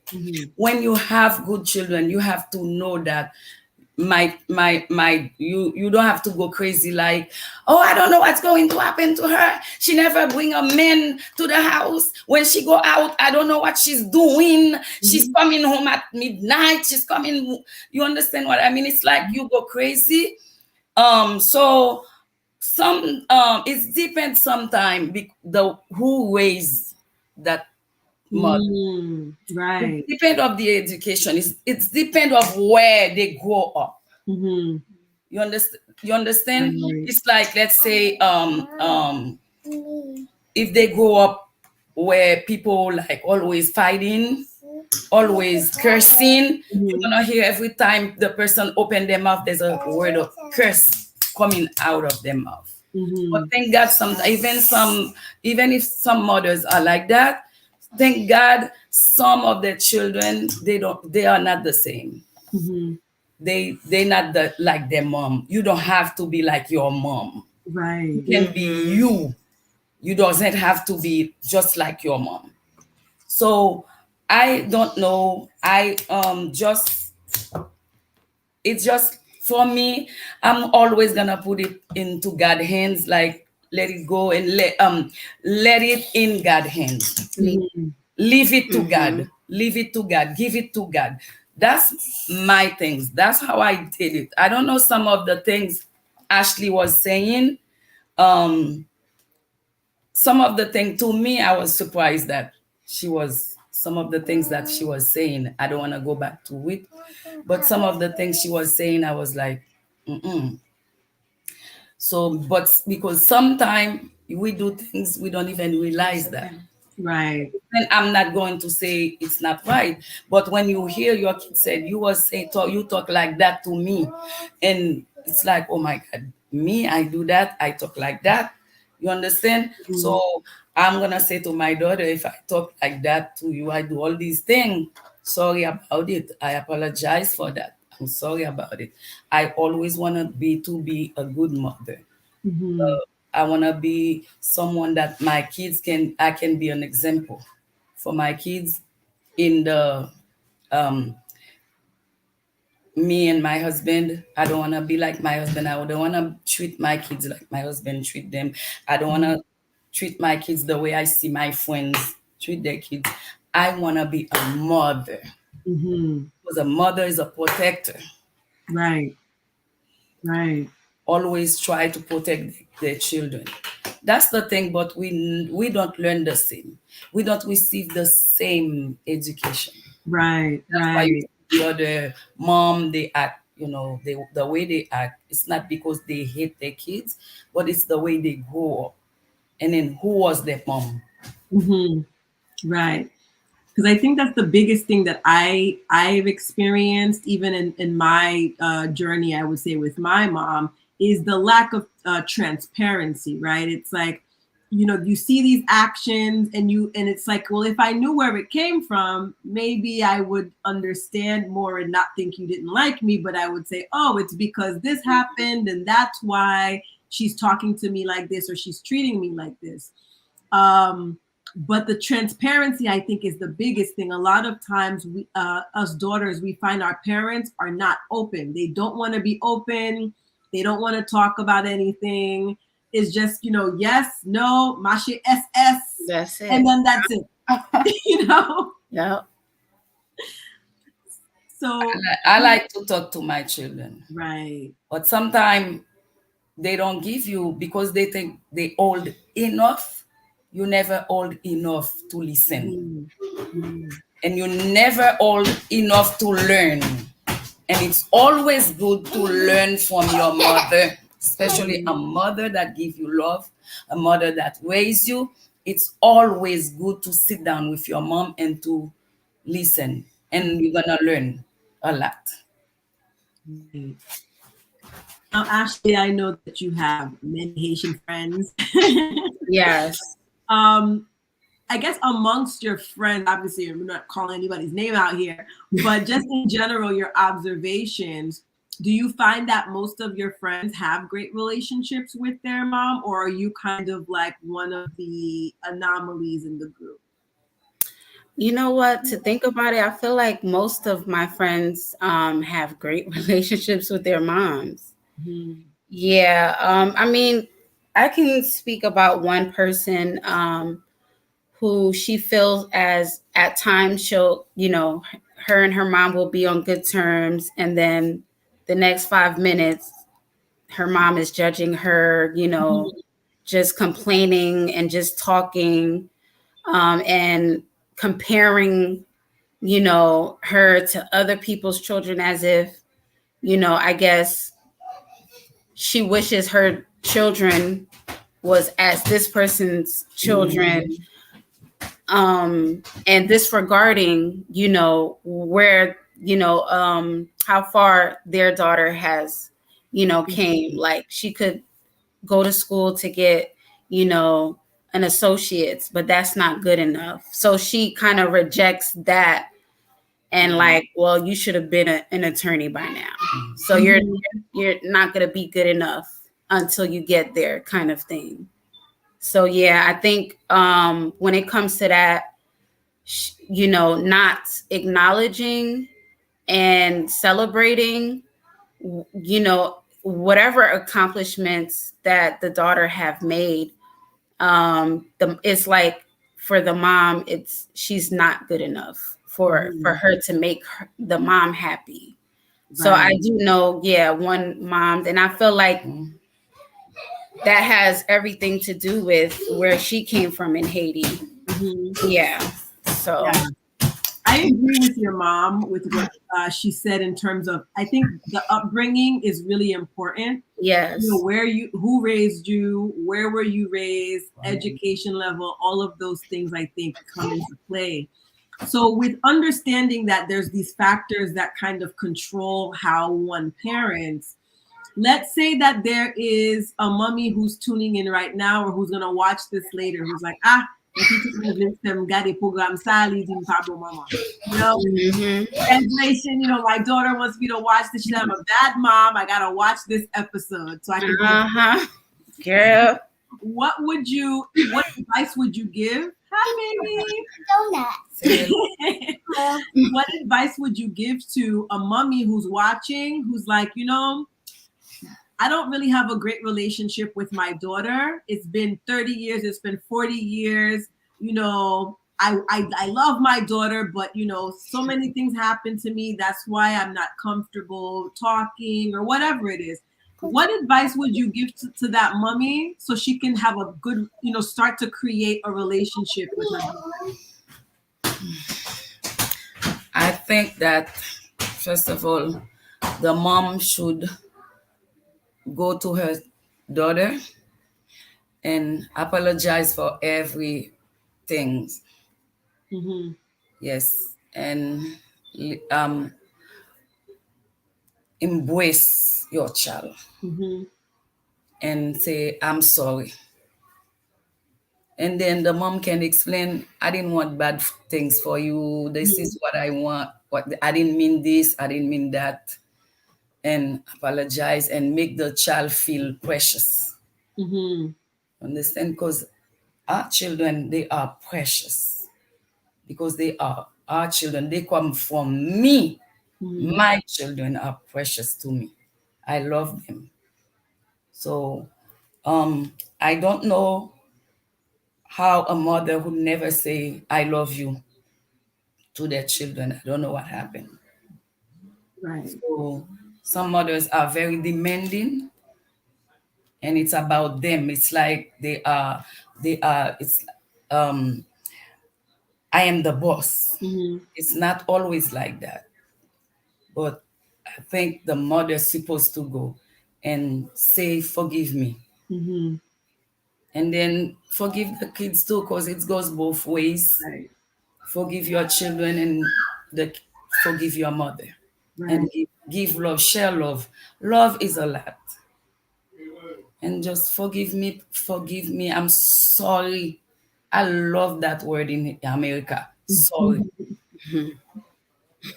[SPEAKER 3] When you have good children, you have to know that you don't have to go crazy like, oh, I don't know what's going to happen to her. She never bring a man to the house. When she go out, I don't know what she's doing. She's coming home at midnight. You understand what I mean? It's like you go crazy. So some it depends sometimes who raised that mother.
[SPEAKER 1] Right.
[SPEAKER 3] It depends of the education. It's depend of where they grow up. You understand?
[SPEAKER 1] Right.
[SPEAKER 3] It's like, let's say if they grow up where people like always fighting, always cursing, you're gonna hear every time the person open their mouth, there's a word of curse coming out of their mouth. But thank God, even if some mothers are like that, thank God some of their children, they are not the same. They're not like their mom. You don't have to be like your mom.
[SPEAKER 1] Right.
[SPEAKER 3] You can be you. You doesn't have to be just like your mom. So I don't know. It's just for me, I'm always gonna put it into God's hands, like let it go and let it in God's hands. Leave it to God. Leave it to God. Give it to God. That's my things. That's how I did it. I don't know some of the things Ashley was saying. Some of the things, to me, I was surprised that some of the things that she was saying, I don't want to go back to it, but some of the things she was saying, I was like, So, but because sometimes we do things, we don't even realize that.
[SPEAKER 1] Right.
[SPEAKER 3] And I'm not going to say it's not right, but when you hear your kid said, you talk like that to me, and it's like, oh my God, me, I do that, I talk like that. You understand? So I'm gonna say to my daughter, if I talk like that to you, I do all these things. Sorry about it. I apologize for that. I'm sorry about it. I always want to be a good mother. I want to be someone that my kids I can be an example for my kids in the me and my husband. I don't want to be like my husband. I don't want to treat my kids like my husband treat them. I don't want to treat my kids the way I see my friends treat their kids. I want to be a mother. Because a mother is a protector.
[SPEAKER 1] Right. Right.
[SPEAKER 3] Always try to protect their children. That's the thing, but we don't learn the same. We don't receive the same education.
[SPEAKER 1] Right.
[SPEAKER 3] That's why you
[SPEAKER 1] Right.
[SPEAKER 3] see the other mom, they act, the way they act. It's not because they hate their kids, but it's the way they grow up. And then who was their mom?
[SPEAKER 1] Right. Because I think that's the biggest thing that I've experienced, even in my journey, I would say with my mom, is the lack of transparency. Right? It's like, you see these actions, and it's like, well, if I knew where it came from, maybe I would understand more and not think you didn't like me. But I would say, oh, it's because this happened, and that's why she's talking to me like this, or she's treating me like this. But the transparency, I think, is the biggest thing. A lot of times, us daughters, we find our parents are not open. They don't want to be open. They don't want to talk about anything. It's just, yes, no, mashi SS.
[SPEAKER 2] That's it.
[SPEAKER 1] And then that's it.
[SPEAKER 2] Yeah.
[SPEAKER 1] So
[SPEAKER 3] I like to talk to my children.
[SPEAKER 1] Right.
[SPEAKER 3] But sometimes they don't give you because they think they old enough. You never old enough to listen. And you never old enough to learn. And it's always good to learn from your mother, especially a mother that gives you love, a mother that raised you. It's always good to sit down with your mom and to listen. And you're going to learn a lot.
[SPEAKER 1] Now, Ashley, I know that you have many Haitian friends.
[SPEAKER 2] Yes.
[SPEAKER 1] I guess amongst your friends, obviously, I'm not calling anybody's name out here, but just in general, your observations, do you find that most of your friends have great relationships with their mom, or are you kind of like one of the anomalies in the group?
[SPEAKER 2] You know what? To think about it, I feel like most of my friends have great relationships with their moms. Yeah. I mean, I can speak about one person who she feels as at times she'll, her and her mom will be on good terms. And then the next 5 minutes, her mom is judging her, just complaining and just talking and comparing, her to other people's children as if, I guess she wishes her children was as this person's children. And disregarding, where, how far their daughter has, came. Like she could go to school to get, an associate's, but that's not good enough. So she kind of rejects that and like, well, you should have been an attorney by now. So you're not going to be good enough until you get there, kind of thing. So yeah, I think when it comes to that, not acknowledging and celebrating, whatever accomplishments that the daughter have made, it's like for the mom, she's not good enough for her to make the mom happy. Right. So I do know, one mom, and I feel like that has everything to do with where she came from in Haiti. Yeah. So
[SPEAKER 1] I agree with your mom with what she said in terms of, I think the upbringing is really important.
[SPEAKER 2] Yes.
[SPEAKER 1] Who raised you, where were you raised, education level, all of those things I think come into play. So with understanding that there's these factors that kind of control how one parents, let's say that there is a mommy who's tuning in right now or who's going to watch this later, who's like, translation, my daughter wants me to watch this. She's I'm a bad mom. I got to watch this episode so I can.
[SPEAKER 2] Girl.
[SPEAKER 1] What advice would you give? Hi, baby. What advice would you give to a mommy who's watching, who's like, I don't really have a great relationship with my daughter. It's been 30 years. It's been 40 years. I love my daughter, but so many things happen to me. That's why I'm not comfortable talking or whatever it is. What advice would you give to that mommy so she can have a good, start to create a relationship with her daughter?
[SPEAKER 3] I think that, first of all, the mom should go to her daughter and apologize for everything.
[SPEAKER 1] Mm-hmm.
[SPEAKER 3] Yes. And um, embrace your child
[SPEAKER 1] Mm-hmm.
[SPEAKER 3] and say, I'm sorry. And then the mom can explain, I didn't want bad things for you. This is what I want. What I didn't mean this, I didn't mean that. And apologize and make the child feel precious.
[SPEAKER 1] Mm-hmm.
[SPEAKER 3] Understand? Because our children, they are precious. Because they are our children. They come from me.
[SPEAKER 1] Mm-hmm.
[SPEAKER 3] My children are precious to me. I love them. So I don't know how a mother would never say, I love you to their children. I don't know what happened.
[SPEAKER 1] Right.
[SPEAKER 3] So some mothers are very demanding and it's about them. It's like it's um I am the boss.
[SPEAKER 1] Mm-hmm.
[SPEAKER 3] It's not always like that. But I think the mother's supposed to go and say, forgive me.
[SPEAKER 1] Mm-hmm.
[SPEAKER 3] And then forgive the kids too, because it goes both ways.
[SPEAKER 1] Right.
[SPEAKER 3] Forgive your children and the forgive your mother.
[SPEAKER 1] Right.
[SPEAKER 3] And give love, share love. Love is a lot. And just forgive me. I'm sorry. I love that word in America. Sorry.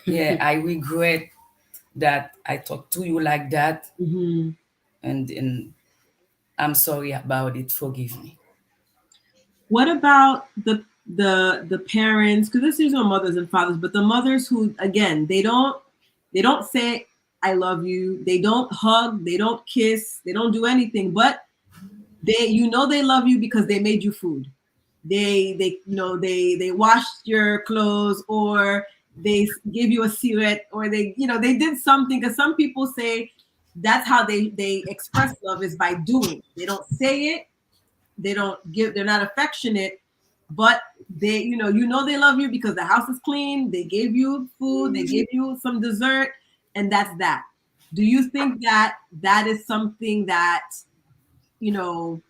[SPEAKER 3] Yeah, I regret that I talked to you like that.
[SPEAKER 1] Mm-hmm.
[SPEAKER 3] And I'm sorry about it. Forgive me.
[SPEAKER 1] What about the parents? Because this is on mothers and fathers, but the mothers who, again, they don't say I love you. They don't hug. They don't kiss. They don't do anything. But they love you because they made you food. They washed your clothes, or they gave you a cigarette, or they did something. Because some people say that's how they express love, is by doing. They don't say it, they're not affectionate, but they love you because the house is clean, they gave you food, they gave you some dessert, and that's that. Do you think that that is something that you know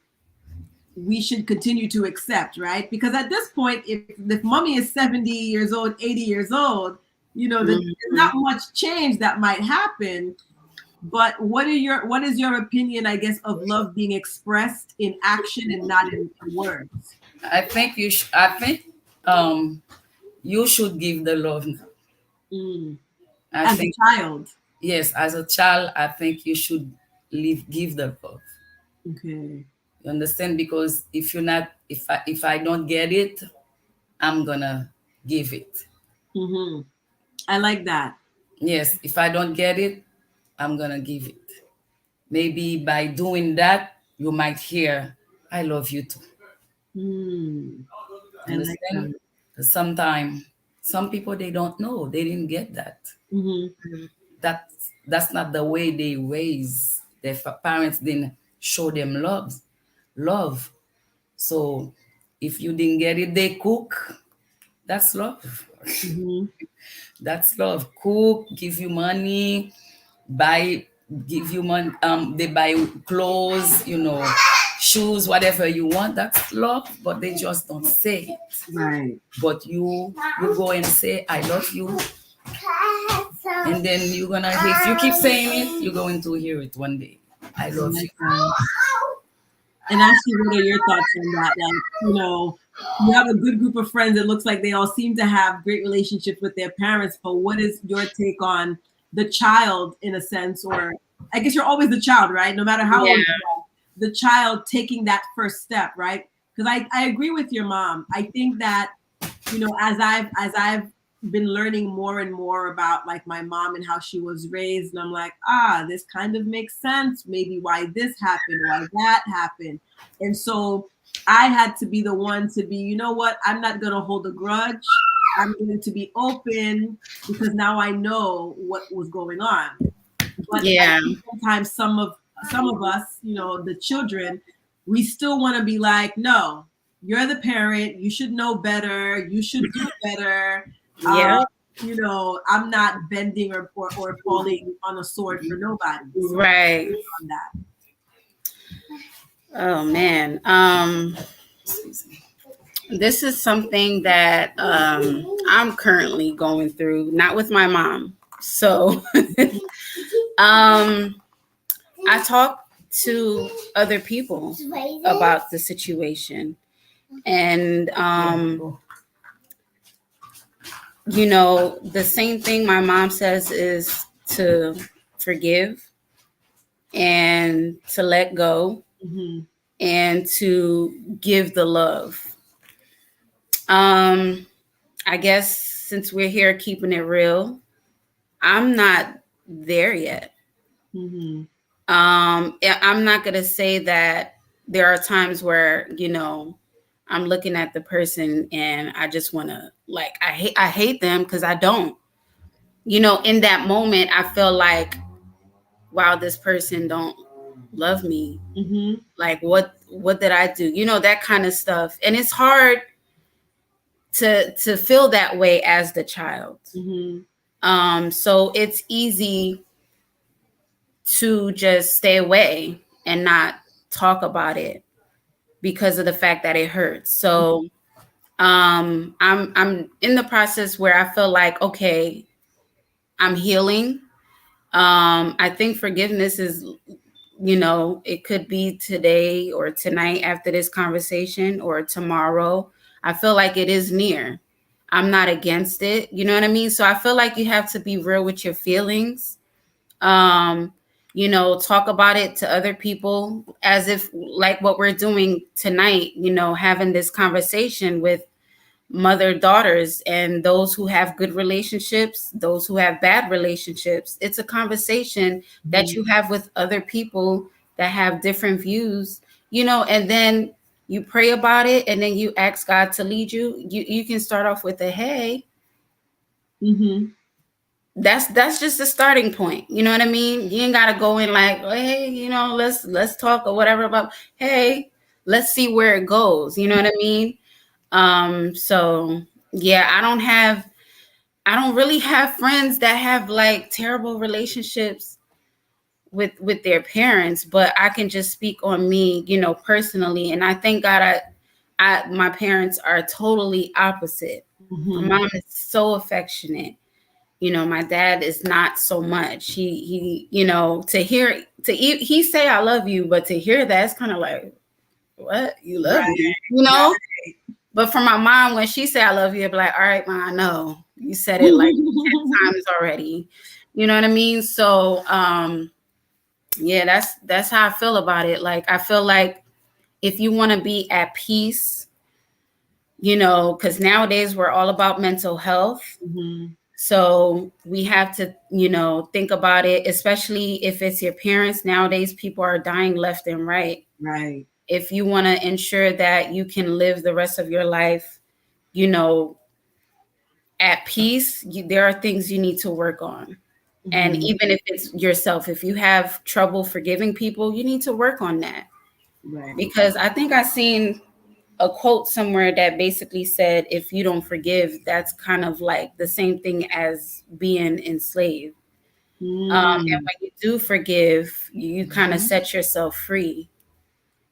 [SPEAKER 1] we should continue to accept, right? Because at this point, if mommy is 70 years old, 80 years old, there's not much change that might happen. But what is your opinion, I guess, of love being expressed in action and not in words?
[SPEAKER 3] I think you should give the love now.
[SPEAKER 1] Mm.
[SPEAKER 3] I
[SPEAKER 1] As a
[SPEAKER 3] think
[SPEAKER 1] child.
[SPEAKER 3] yes, as a child, I think you should give the love.
[SPEAKER 1] Okay.
[SPEAKER 3] You understand? Because if I don't get it, I'm gonna give it.
[SPEAKER 1] Mm-hmm. I like that.
[SPEAKER 3] Yes, if I don't get it, I'm gonna give it. Maybe by doing that, you might hear, I love you too.
[SPEAKER 1] Mm. I like
[SPEAKER 3] Understand?
[SPEAKER 1] that.
[SPEAKER 3] Sometimes some people they don't know, they didn't get that.
[SPEAKER 1] Mm-hmm.
[SPEAKER 3] That's not the way they raise. Their parents didn't show them love. So if you didn't get it, they cook. That's love.
[SPEAKER 1] Mm-hmm.
[SPEAKER 3] That's love. Cook, give you money, buy, give you money. They buy clothes, shoes, whatever you want. That's love, but they just don't say it.
[SPEAKER 1] Right.
[SPEAKER 3] But you go and say, I love you. And then you're gonna, if you keep saying it, you're going to hear it one day. I love you.
[SPEAKER 1] And actually, what are your thoughts on that? Like, you have a good group of friends. It looks like they all seem to have great relationships with their parents. But what is your take on the child, in a sense, or I guess you're always the child, right? No matter how old you are, the child taking that first step, right? Because I agree with your mom. I think that, as I've been learning more and more about like my mom and how she was raised, and I'm like, this kind of makes sense, maybe why this happened, why that happened. And so I had to be the one to be, you know what, I'm not going to hold a grudge, I'm going to be open, because now I know what was going on. But
[SPEAKER 2] Yeah.
[SPEAKER 1] I think sometimes some of us, you know, the children, we still want to be like, no, you're the parent, you should know better, you should do better.
[SPEAKER 2] Yeah.
[SPEAKER 1] You know, I'm not bending or falling on a sword for nobody. So
[SPEAKER 2] Right.
[SPEAKER 1] on that.
[SPEAKER 2] Oh man. This is something that I'm currently going through, not with my mom. So I talk to other people about the situation. And you know, the same thing my mom says is to forgive and to let go and to give the love. I guess since we're here keeping it real, I'm not there yet. I'm not going to say that there are times where, you know, I'm looking at the person and I just want to like, I hate them, because I don't. You know, in that moment, I feel like, wow, this person don't love me. Like, what did I do? You know, that kind of stuff. And it's hard to feel that way as the child. So it's easy to just stay away and not talk about it because of the fact that it hurts. So I'm in the process where I feel like, okay, I'm healing. I think forgiveness is, you know, it could be today or tonight after this conversation or tomorrow. I feel like it is near. I'm not against it. You know what I mean? So I feel like you have to be real with your feelings. You know, talk about it to other people as if like what we're doing tonight, you know, having this conversation with mother daughters and those who have good relationships, those who have bad relationships. It's a conversation that you have with other people that have different views, you know, and then you pray about it and then you ask God to lead you. You can start off with a hey. That's just the starting point. You know what I mean? You ain't gotta go in like, hey, you know, let's talk or whatever about, hey, let's see where it goes. You know what I mean? So yeah, I don't really have friends that have like terrible relationships with their parents, but I can just speak on me, you know, personally. And I thank God my parents are totally opposite. My mom is so affectionate. You know, my dad is not so much. He you know, he say I love you, but to hear that, it's kind of like, what? You love me? You know? Right. But for my mom, when she say I love you, I'd be like, all right, Mom, I know. You said it like 10 times already. You know what I mean? So yeah, that's how I feel about it. Like, I feel like if you want to be at peace, you know, because nowadays we're all about mental health. So we have to, you know, think about it, especially if it's your parents. Nowadays, people are dying left and right.
[SPEAKER 1] Right.
[SPEAKER 2] If you want to ensure that you can live the rest of your life, you know, at peace, there are things you need to work on. And even if it's yourself, if you have trouble forgiving people, you need to work on that. Right. Because I think I seen a quote somewhere that basically said, if you don't forgive, that's kind of like the same thing as being enslaved. And when you do forgive, you kind of set yourself free.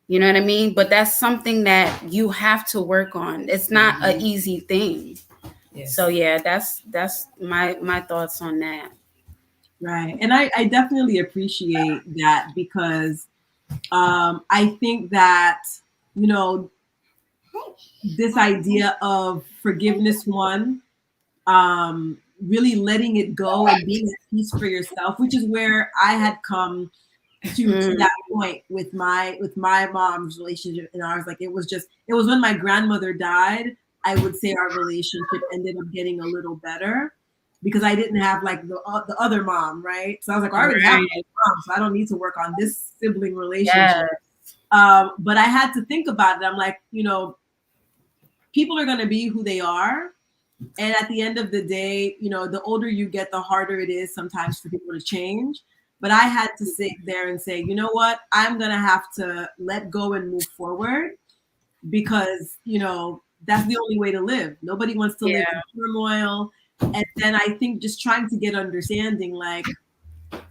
[SPEAKER 2] You know what I mean? But that's something that you have to work on. It's not an easy thing. Yes. So yeah, that's my thoughts on that.
[SPEAKER 1] Right. And I definitely appreciate that, because I think that, you know, this idea of forgiveness, really letting it go and being at peace for yourself, which is where I had come to that point with my mom's relationship and ours. Like, it was when my grandmother died. I would say our relationship ended up getting a little better because I didn't have like the other mom, right? So I was like, I already have my mom, so I don't need to work on this sibling relationship. But I had to think about it. I'm like, people are going to be who they are. And at the end of the day, the older you get, the harder it is sometimes for people to change. But I had to sit there and say, you know what? I'm going to have to let go and move forward because, that's the only way to live. Nobody wants to live in turmoil. And then I think just trying to get understanding, like,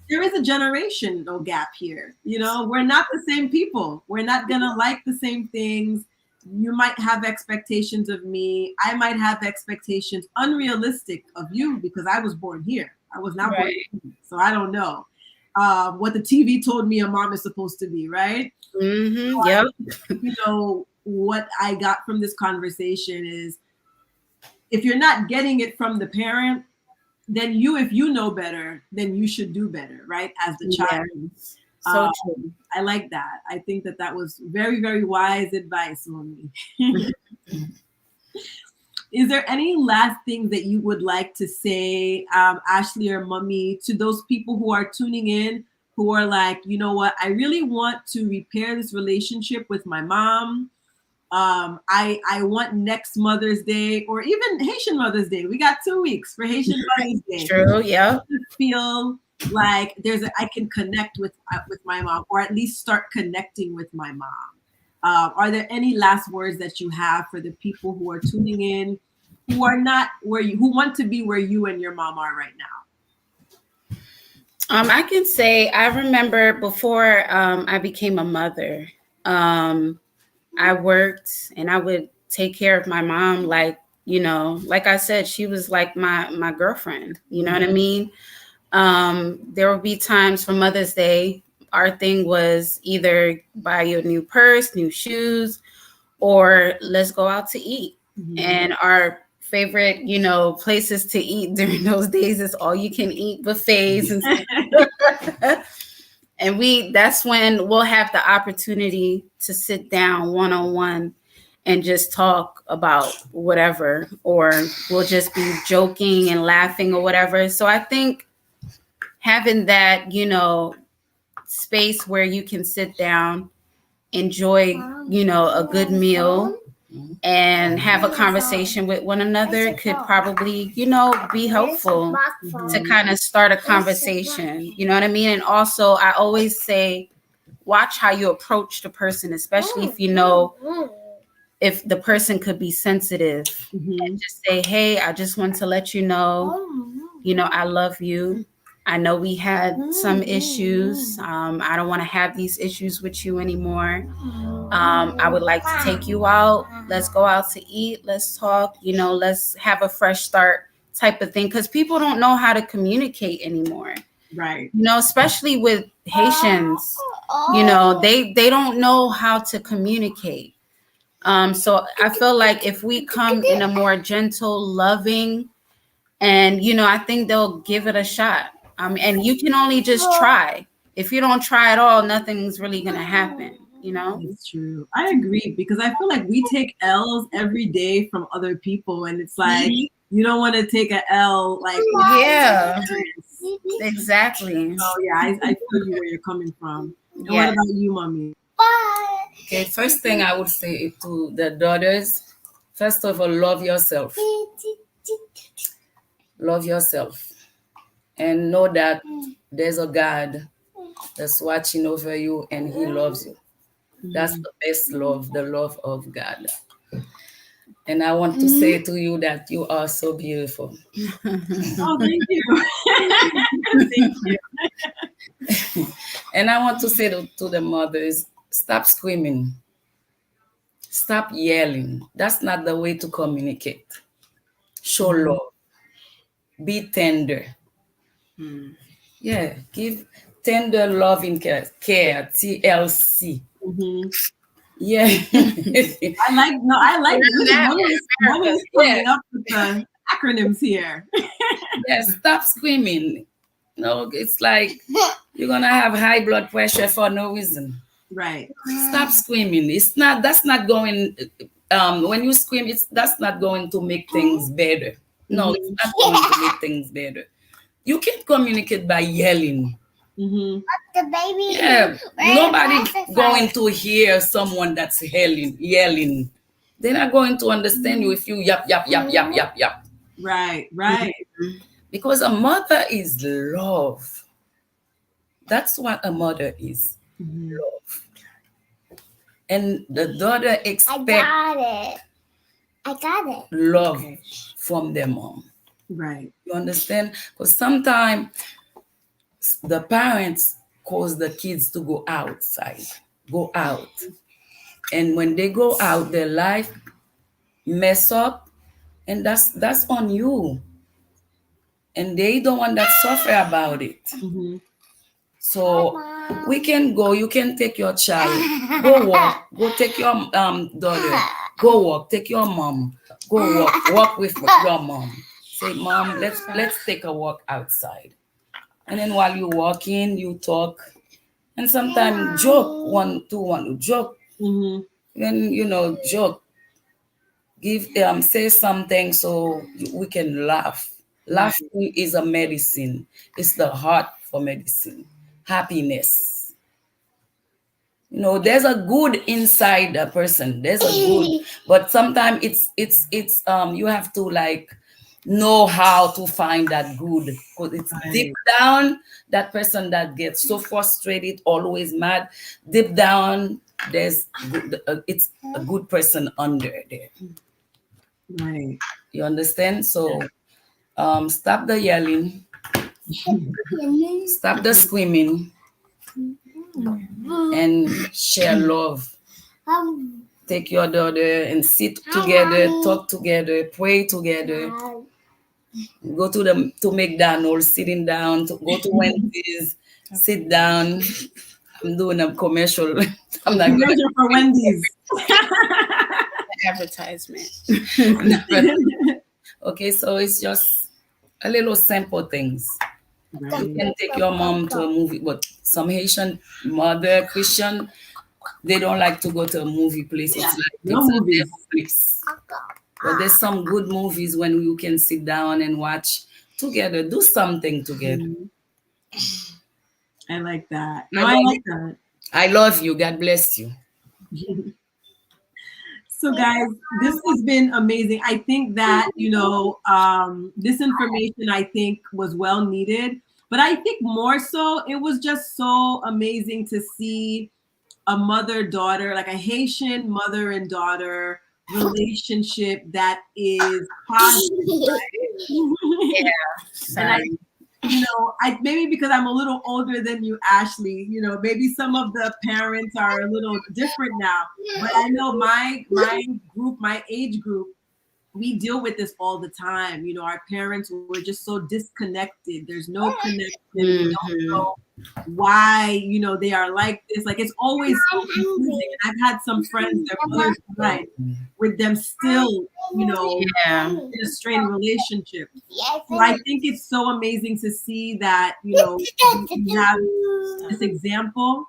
[SPEAKER 1] there is a generational gap here. We're not the same people. We're not going to like the same things. You might have expectations of me. I might have expectations unrealistic of you because I was born here. I was not born here. So I don't know what the TV told me a mom is supposed to be, right?
[SPEAKER 2] Mm-hmm.
[SPEAKER 1] Yep. What I got from this conversation is if you're not getting it from the parent, then if you know better, then you should do better, right? As the child.
[SPEAKER 2] So true.
[SPEAKER 1] I like that. I think that was very, very wise advice, Mommy. Is there any last thing that you would like to say, Ashley or Mommy, to those people who are tuning in, who are like, you know what, I really want to repair this relationship with my mom. I want next Mother's Day or even Haitian Mother's Day. We got 2 weeks for Haitian Mother's Day.
[SPEAKER 2] True, yeah.
[SPEAKER 1] Feel like I can connect with my mom, or at least start connecting with my mom. Are there any last words that you have for the people who are tuning in, who are not who want to be where you and your mom are right now?
[SPEAKER 2] I can say I remember before I became a mother. I worked and I would take care of my mom. Like I said, she was like my girlfriend. You know what I mean? There would be times for Mother's Day, our thing was either buy you a new purse, new shoes, or let's go out to eat. Mm-hmm. And our favorite, places to eat during those days is all you can eat buffets. And that's when we'll have the opportunity to sit down one-on-one and just talk about whatever, or we'll just be joking and laughing or whatever. So I think having that, space where you can sit down, enjoy, a good meal and have a conversation with one another could probably, be helpful to kind of start a conversation. You know what I mean? And also, I always say, watch how you approach the person, especially if the person could be sensitive. Mm-hmm. And just say, hey, I just want to let you know, I love you. I know we had some issues. I don't want to have these issues with you anymore. I would like to take you out. Let's go out to eat. Let's talk. Let's have a fresh start type of thing. Because people don't know how to communicate anymore.
[SPEAKER 1] Right.
[SPEAKER 2] Especially with Haitians, they don't know how to communicate. So I feel like if we come in a more gentle, loving, and, I think they'll give it a shot. And you can only just try. If you don't try at all, nothing's really going to happen,
[SPEAKER 1] It's true. I agree, because I feel like we take L's every day from other people. And it's like, you don't want to take an L. Like,
[SPEAKER 2] yeah, exactly.
[SPEAKER 1] Oh, yeah, I feel you where you're coming from. And what about you, Mommy?
[SPEAKER 3] Okay, first thing I would say to the daughters, first of all, love yourself. Love yourself. And know that there's a God that's watching over you and he loves you. That's the best love, the love of God. And I want to say to you that you are so beautiful.
[SPEAKER 1] Oh, thank you. Thank you.
[SPEAKER 3] And I want to say to the mothers, stop screaming. Stop yelling. That's not the way to communicate. Show love. Be tender. Yeah, give tender loving care, TLC.
[SPEAKER 1] Mm-hmm.
[SPEAKER 3] Yeah.
[SPEAKER 1] I like it. Mommy's coming up with the acronyms here.
[SPEAKER 3] Yeah, stop screaming. No, it's like you're gonna have high blood pressure for no reason.
[SPEAKER 1] Right.
[SPEAKER 3] Stop screaming. That's not going when you scream, that's not going to make things better. No, it's not going to make things better. You can't communicate by yelling.
[SPEAKER 4] The baby.
[SPEAKER 3] Yeah, nobody going to hear someone that's yelling. They're not going to understand you if you yap yap yap yap yap yap.
[SPEAKER 1] Right.
[SPEAKER 3] Because a mother is love. That's what a mother is. Love. And the daughter expects
[SPEAKER 4] I got it.
[SPEAKER 3] love from their mom.
[SPEAKER 1] Right.
[SPEAKER 3] You understand? Because sometimes the parents cause the kids to go outside, go out. And when they go out, their life mess up, and that's on you. And they don't want that suffer about it. So we can go, you can take your child, go walk, go take your daughter, go walk, take your mom, go walk with your mom. Say, Mom, let's take a walk outside. And then while you're walking, you talk. And sometimes joke, one to joke. Then, joke. Give say something so we can laugh. Laughing is a medicine. It's the heart for medicine. Happiness. There's a good inside a person. There's a good, but sometimes it's you have to like know how to find that good, because it's deep down, that person that gets so frustrated, always mad, deep down there's it's a good person under there.
[SPEAKER 1] Right.
[SPEAKER 3] You understand? So stop the yelling, stop the screaming, and share love. Take your daughter and sit together, talk together, pray together. Go to McDonald's, sitting down, to go to Wendy's, sit down. I'm doing a commercial. I'm not
[SPEAKER 1] commercial for Wendy's.
[SPEAKER 2] Advertisement.
[SPEAKER 3] Okay, so it's just a little simple things.
[SPEAKER 1] Right.
[SPEAKER 3] You can take your mom to a movie, but some Haitian mother, Christian, they don't like to go to a movie place. It's like
[SPEAKER 1] No movies.
[SPEAKER 3] Netflix. But there's some good movies when you can sit down and watch together, do something together.
[SPEAKER 1] I like that. No, I like that.
[SPEAKER 3] I love you. God bless you.
[SPEAKER 1] So guys, this has been amazing. I think that, this information I think was well needed, but I think more so, it was just so amazing to see a mother-daughter, like a Haitian mother and daughter relationship that is positive. Right? And I maybe because I'm a little older than you, Ashley, maybe some of the parents are a little different now, but I know my group, my age group, we deal with this all the time. Our parents were just so disconnected. There's no connection. We don't know why, they are like this. Like, it's always so confusing. And I've had some friends, their mothers died, with them still, in a strained relationship. So I think it's so amazing to see that, we have this example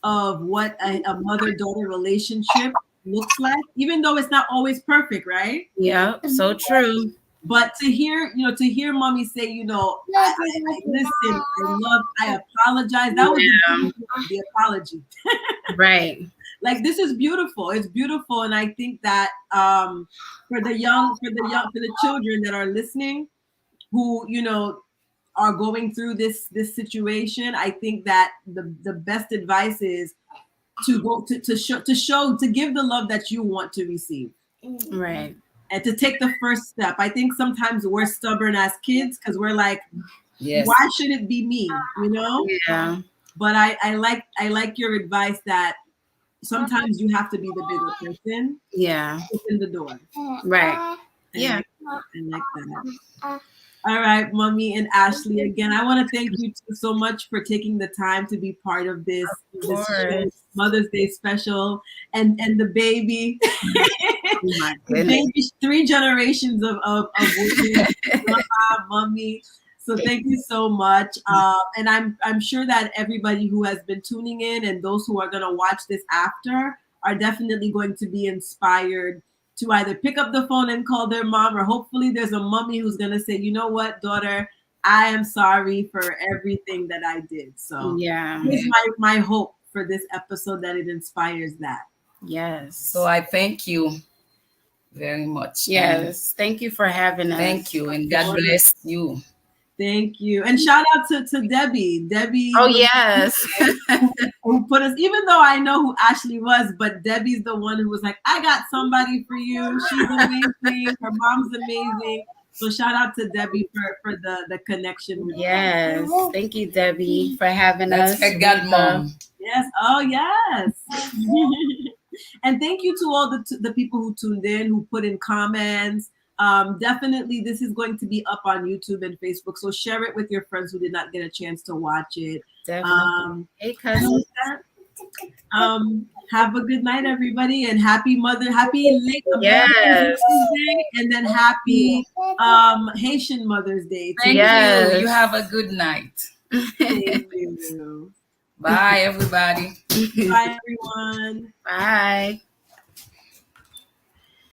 [SPEAKER 1] of what a mother-daughter relationship looks like, even though it's not always perfect, right?
[SPEAKER 2] Yeah, so true.
[SPEAKER 1] But to hear mommy say, I listen, I apologize. That was the apology.
[SPEAKER 2] Right.
[SPEAKER 1] Like, this is beautiful. It's beautiful. And I think that for the children that are listening, who, are going through this situation, I think that the best advice is to go to give the love that you want to receive.
[SPEAKER 2] Right.
[SPEAKER 1] And to take the first step. I think sometimes we're stubborn as kids because we're like, why should it be me?
[SPEAKER 2] Yeah.
[SPEAKER 1] But I like your advice that sometimes you have to be the bigger person.
[SPEAKER 2] Yeah.
[SPEAKER 1] Open the door.
[SPEAKER 2] Right.
[SPEAKER 1] I like that. All right, Mommy and Ashley, again, I want to thank you so much for taking the time to be part of this Mother's Day special, and the baby.
[SPEAKER 2] My
[SPEAKER 1] The baby, 3 generations of women, Mama, Mommy. So thank you so much. And I'm sure that everybody who has been tuning in and those who are going to watch this after are definitely going to be inspired to either pick up the phone and call their mom, or hopefully there's a mommy who's going to say, you know what, daughter, I am sorry for everything that I did. So
[SPEAKER 2] Yeah.
[SPEAKER 1] here's my hope for this episode, that it inspires that.
[SPEAKER 2] Yes.
[SPEAKER 3] So I thank you very much.
[SPEAKER 2] Yes. Thank you for having us.
[SPEAKER 3] Thank you, and God bless you.
[SPEAKER 1] Thank you. And shout out to Debbie. Debbie.
[SPEAKER 2] Oh, yes.
[SPEAKER 1] Who put us, even though I know who Ashley was, but Debbie's the one who was like, I got somebody for you. She's amazing. Her mom's amazing. So shout out to Debbie for the connection. With
[SPEAKER 2] Yes. Thank you, Debbie, for having
[SPEAKER 3] That's
[SPEAKER 2] us.
[SPEAKER 3] her godmom.
[SPEAKER 1] Yes. Oh, yes. And thank you to all the people who tuned in, who put in comments. Definitely, this is going to be up on YouTube and Facebook. So share it with your friends who did not get a chance to watch it.
[SPEAKER 2] Definitely. Hey, cousin.
[SPEAKER 1] Have a good night, everybody, and happy late
[SPEAKER 2] Yes.
[SPEAKER 1] Mother's Day, and then happy Haitian Mother's Day.
[SPEAKER 3] Thank
[SPEAKER 2] Yes.
[SPEAKER 3] you. You have a good night.
[SPEAKER 1] Thank you.
[SPEAKER 3] Bye, everybody.
[SPEAKER 1] Bye, everyone.
[SPEAKER 2] Bye.